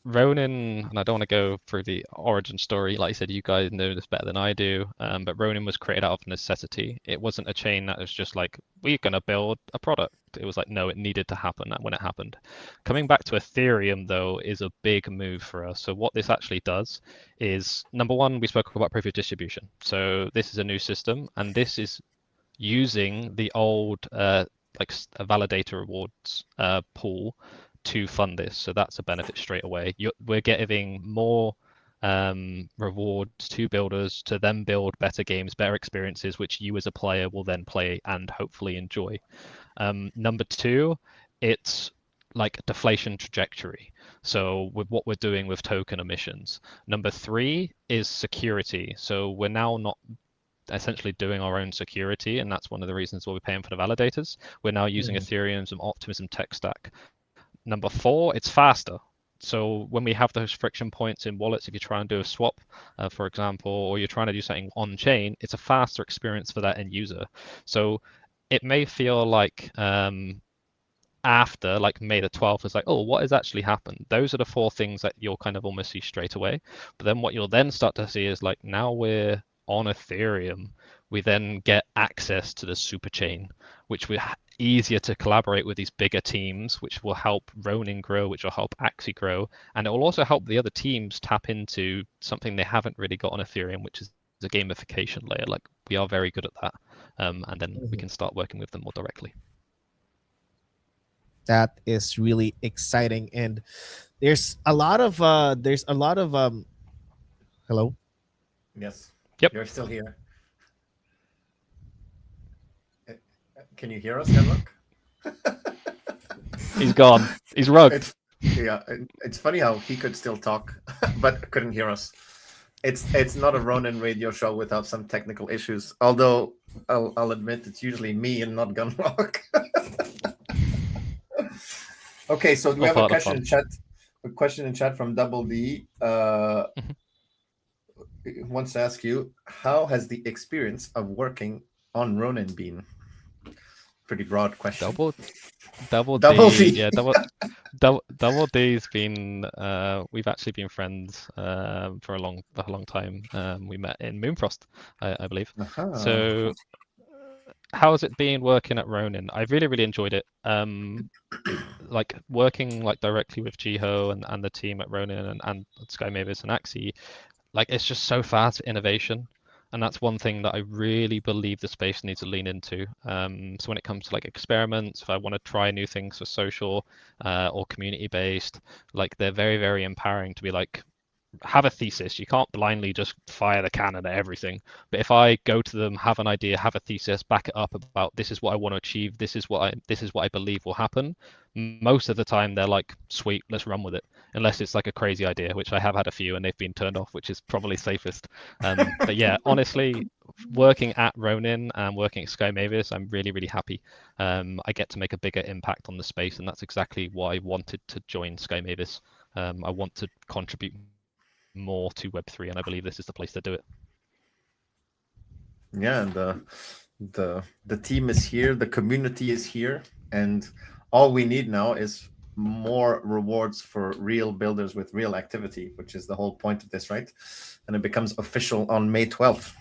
Ronin, and I don't want to go through the origin story. Like I said, you guys know this better than I do. But Ronin was created out of necessity. It wasn't a chain that was just like, we're going to build a product. It was like, no, it needed to happen when it happened. Coming back to Ethereum, though, is a big move for us. So what this actually does is, number one, we spoke about proof of distribution. So this is a new system, and this is using the old a validator rewards pool to fund this. So that's a benefit straight away. We're giving more rewards to builders to then build better games, better experiences, which you as a player will then play and hopefully enjoy. Number two, it's like deflation trajectory. So with what we're doing with token emissions. Number three is security. So we're now not essentially doing our own security, and that's one of the reasons why we're paying for the validators. We're now using Ethereum's and Optimism tech stack. Number four, it's faster. So when we have those friction points in wallets, if you try and do a swap, for example, or you're trying to do something on chain, it's a faster experience for that end user. So it may feel like after like May the 12th is like, oh, what has actually happened? Those are the four things that you'll kind of almost see straight away. But then what you'll then start to see is like, now we're on Ethereum, we then get access to the super chain, which we're easier to collaborate with these bigger teams, which will help Ronin grow, which will help Axie grow, and it will also help the other teams tap into something they haven't really got on Ethereum, which is the gamification layer. Like, we are very good at that, and then we can start working with them more directly. That is really exciting, and there's a lot of hello. Yes. Yep. You're still here. Can you hear us, Hemlock? He's gone. He's rugged. It's funny how he could still talk, but couldn't hear us. It's not a Ronin radio show without some technical issues. Although I'll admit it's usually me and not Gunlock. Okay, so we have a question in chat. A question in chat from Double D. Wants to ask you, how has the experience of working on Ronin been? Pretty broad question. Double D. Yeah, Double D's been. We've actually been friends for a long time. We met in Moonfrost, I believe. So, how has it been working at Ronin? I've really enjoyed it. Like working like directly with Jiho and the team at Ronin and Sky Mavis and Axie. Like, it's just so fast for innovation. And that's one thing that I really believe the space needs to lean into. So when it comes to like experiments, if I want to try new things for social or community based, like they're very empowering to be like, have a thesis. You can't blindly just fire the cannon at everything. But if I go to them, have an idea, have a thesis, back it up about this is what I want to achieve, this is what I believe will happen. Most of the time they're like, sweet, let's run with it. Unless it's like a crazy idea, which I have had a few and they've been turned off, which is probably safest. But yeah, honestly, working at Ronin and working at Sky Mavis, I'm really happy. I get to make a bigger impact on the space, and that's exactly why I wanted to join Sky Mavis. I want to contribute more to Web3, and I believe this is the place to do it. Yeah, the team is here, the community is here, and all we need now is more rewards for real builders with real activity, which is the whole point of this, right? And it becomes official on May 12th.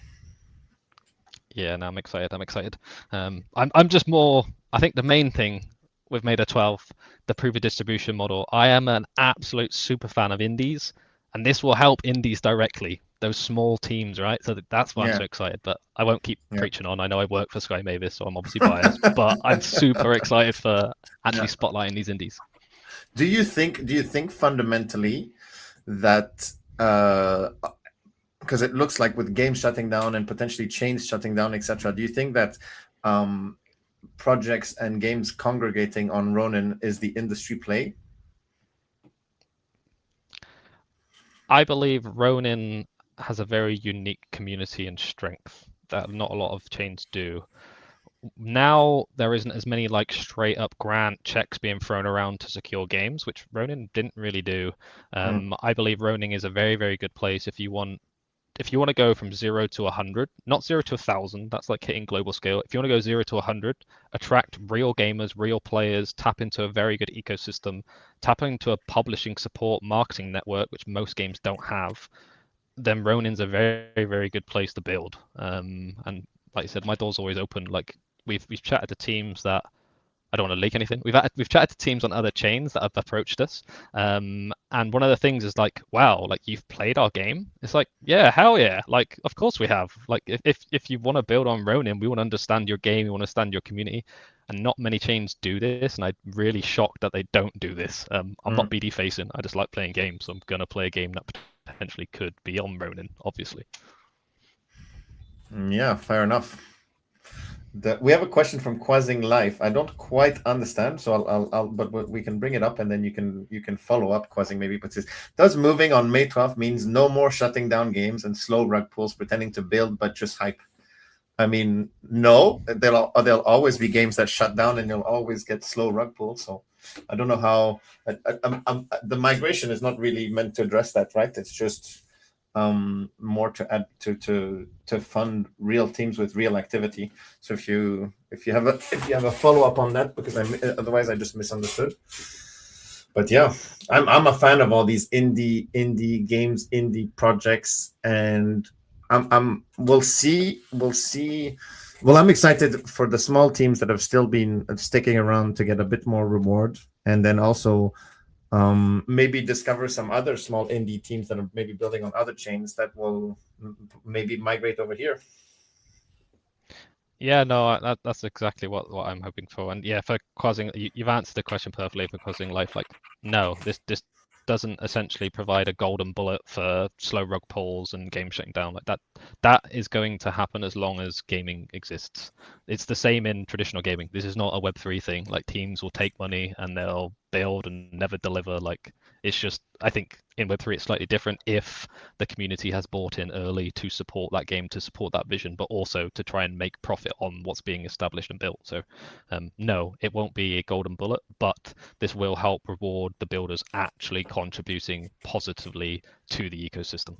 Yeah, no, I'm excited. I'm excited. I'm just more. I think the main thing with Meta 12, the proven distribution model. I am an absolute super fan of indies, and this will help indies directly. Those small teams, right? So that's why I'm Yeah. so excited. But I won't keep Yeah. preaching on. I know I work for Sky Mavis, so I'm obviously biased. But I'm super excited for actually spotlighting these indies. Do you think fundamentally that because it looks like with games shutting down and potentially chains shutting down, etc., do you think that projects and games congregating on Ronin is the industry play? I believe Ronin has a very unique community and strength that not a lot of chains do. Now there isn't as many like straight up grant checks being thrown around to secure games, which Ronin didn't really do. I believe Ronin is a very, very good place if you want to go from 0 to 100, not 0 to 1,000, that's like hitting global scale. If you want to go 0 to 100, attract real gamers, real players, tap into a very good ecosystem, tap into a publishing support marketing network, which most games don't have, then Ronin's a very, very good place to build. And like I said, my door's always open. Like we've chatted to teams that I don't want to leak anything. We've chatted to teams on other chains that have approached us, and one of the things is like, wow, like you've played our game. It's like, yeah, hell yeah, like of course we have. Like if you want to build on Ronin, we want to understand your game, we want to understand your community, and not many chains do this, and I'm really shocked that they don't do this. I'm not BD facing. I just like playing games, so I'm gonna play a game that potentially could be on Ronin, obviously. Yeah, fair enough. We have a question from Quazing Life. I don't quite understand, so but we can bring it up and then you can follow up. Quazing maybe puts this: does moving on May 12th means no more shutting down games and slow rug pulls pretending to build but just hype? I mean, no, there'll always be games that shut down and you'll always get slow rug pulls. So I don't know how the migration is not really meant to address that, right? It's just more to add to fund real teams with real activity. So if you have a follow up on that, because otherwise I just misunderstood. But yeah, I'm a fan of all these indie games, indie projects, and we'll see. Well, I'm excited for the small teams that have still been sticking around to get a bit more reward, and then also maybe discover some other small indie teams that are maybe building on other chains that will maybe migrate over here. Yeah, no, that's exactly what I'm hoping for. And yeah, for Quazing, you've answered the question perfectly for Quazing Life. Like, no, this doesn't essentially provide a golden bullet for slow rug pulls and game shutting down. Like that is going to happen as long as gaming exists. It's the same in traditional gaming. This is not a Web3 thing. Like teams will take money and they'll build and never deliver. Like it's just, I think in Web3 it's slightly different if the community has bought in early to support that game, to support that vision, but also to try and make profit on what's being established and built. So no, it won't be a golden bullet, but this will help reward the builders actually contributing positively to the ecosystem.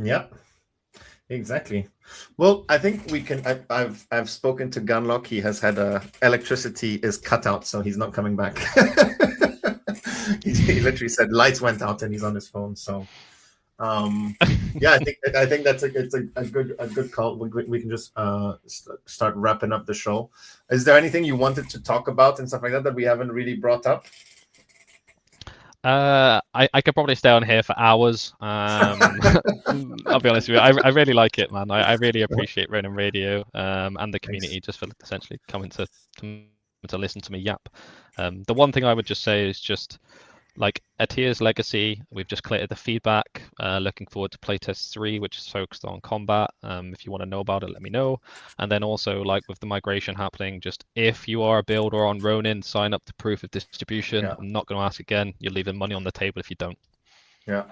Yeah, exactly. Well, I think we can. I've spoken to Gunlock. He has had electricity is cut out, so he's not coming back. He literally said lights went out and he's on his phone. So, yeah, I think it's a good call. We can just start wrapping up the show. Is there anything you wanted to talk about and stuff like that we haven't really brought up? I could probably stay on here for hours. I'll be honest with you. I really like it, man. I really appreciate Ronin Radio and the community just for essentially coming to listen to me yap. The one thing I would just say is just like Atia's Legacy, we've just collected the feedback. Looking forward to playtest 3, which is focused on combat. If you want to know about it, let me know. And then also, like with the migration happening, just if you are a builder on Ronin, sign up to proof of distribution. Yeah. I'm not going to ask again. You're leaving money on the table if you don't. Yeah,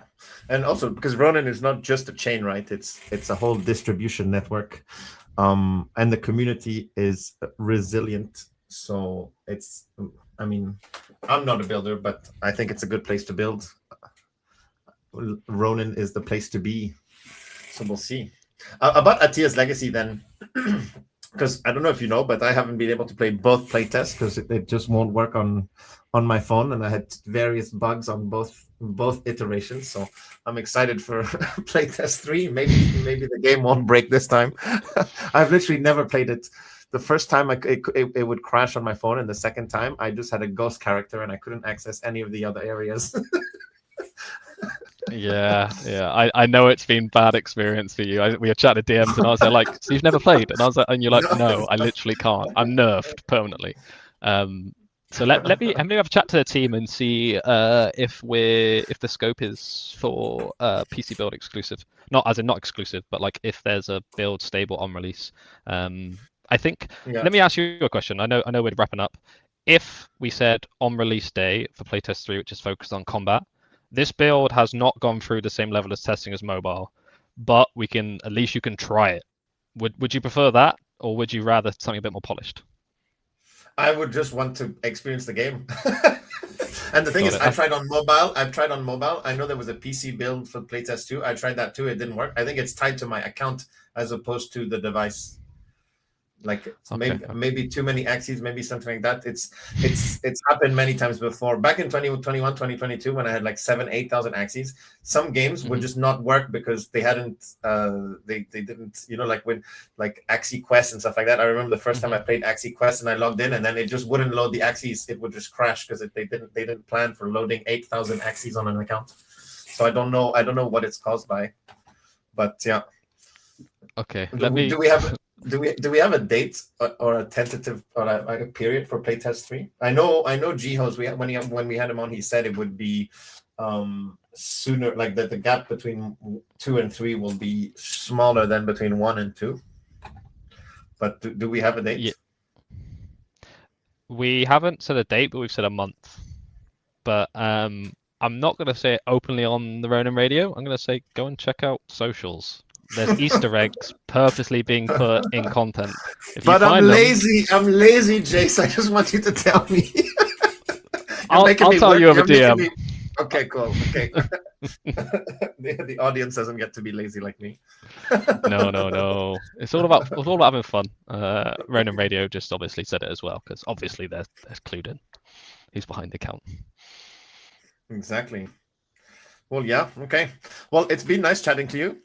and also because Ronin is not just a chain, right? It's a whole distribution network, and the community is resilient. So it's, I mean, I'm not a builder, but I think it's a good place to build. Ronin is the place to be. So we'll see. About Atia's Legacy then, because I don't know if you know, but I haven't been able to play both playtests because it just won't work on on my phone, and I had various bugs on both iterations. So I'm excited for playtest 3. Maybe the game won't break this time. I've literally never played it. The first time it would crash on my phone, and the second time I just had a ghost character and I couldn't access any of the other areas. Yeah. I know it's been bad experience for you. We had chatted DMs and I was like, so you've never played? And I was like, and you're like, no, I literally can't. I'm nerfed permanently. So let me have a chat to the team and see if the scope is for PC build exclusive. Not exclusive, but like if there's a build stable on release. I think. Yeah. Let me ask you a question. I know we're wrapping up. If we said on release day for playtest 3, which is focused on combat, this build has not gone through the same level of testing as mobile, but at least you can try it. Would you prefer that, or would you rather something a bit more polished? I would just want to experience the game. And the thing is, I've tried on mobile. I know there was a PC build for playtest 2. I tried that too. It didn't work. I think it's tied to my account as opposed to the device. Like maybe too many axes, maybe something like that. It's happened many times before. Back in 2021, 2022, when I had like 7,000-8,000 axes, some games would just not work because they hadn't they didn't, like when like Axie Quest and stuff like that. I remember the first time I played Axie Quest and I logged in and then it just wouldn't load the axes. It would just crash because they didn't plan for loading 8,000 axes on an account. So I don't know what it's caused by, but yeah. Okay. Do we have a date or a tentative or a period for playtest 3? I know Jase, when we had him on, he said it would be sooner, like the gap between 2 and 3 will be smaller than between 1 and 2. But do we have a date? Yeah. We haven't set a date, but we've said a month. But I'm not going to say it openly on the Ronin Radio. I'm going to say go and check out socials. There's Easter eggs purposely being put in content. But I'm lazy. I'm lazy, Jase. I just want you to tell me. I'll tell you over DM. Okay, cool. Okay. The audience doesn't get to be lazy like me. No. It's all about having fun. Ronin Radio just obviously said it as well because obviously they're clued in. Who's behind the account? Exactly. Well, yeah. Okay. Well, it's been nice chatting to you.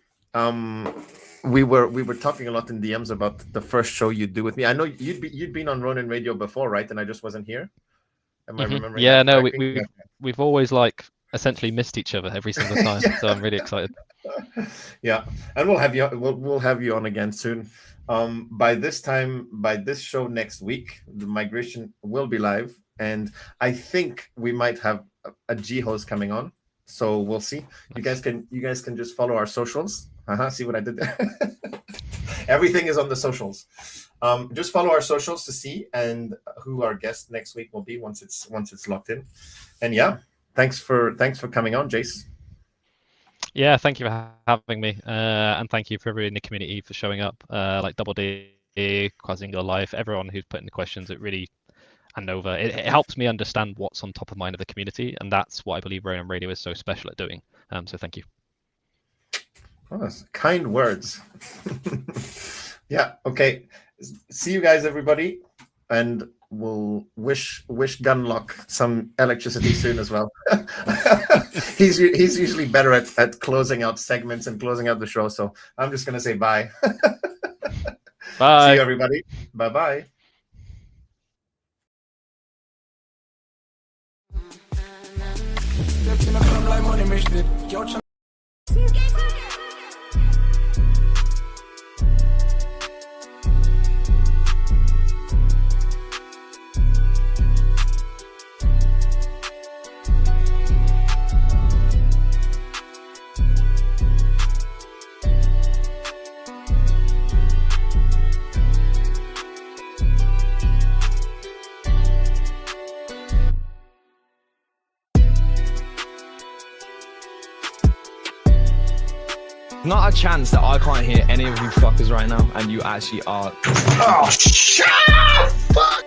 We were talking a lot in DMs about the first show you do with me. I know you'd been on Ronin Radio before, right? And I just wasn't here. Am I remembering? Yeah, no, we've always like essentially missed each other every single time. So I'm really excited. Yeah, and we'll have you on again soon. By this show next week, the migration will be live, and I think we might have a G-host coming on. So we'll see. You guys can just follow our socials. See what I did there? Everything is on the socials. Just follow our socials to see and who our guest next week will be once it's locked in. And yeah, thanks for coming on, Jase. Yeah, thank you for having me, and thank you for everyone in the community for showing up. Like Double D, Quasingo Life, everyone who's putting the questions. It really. And Nova, it helps me understand what's on top of mind of the community, and that's what I believe Ronin Radio is so special at doing. So thank you. Oh, that's kind words. Yeah. Okay. See you guys, everybody, and we'll wish Gunlock some electricity soon as well. He's usually better at closing out segments and closing out the show, so I'm just gonna say bye. Bye. See you, everybody. Bye. Not a chance that I can't hear any of you fuckers right now, and you actually are. Oh, shit! Fuck!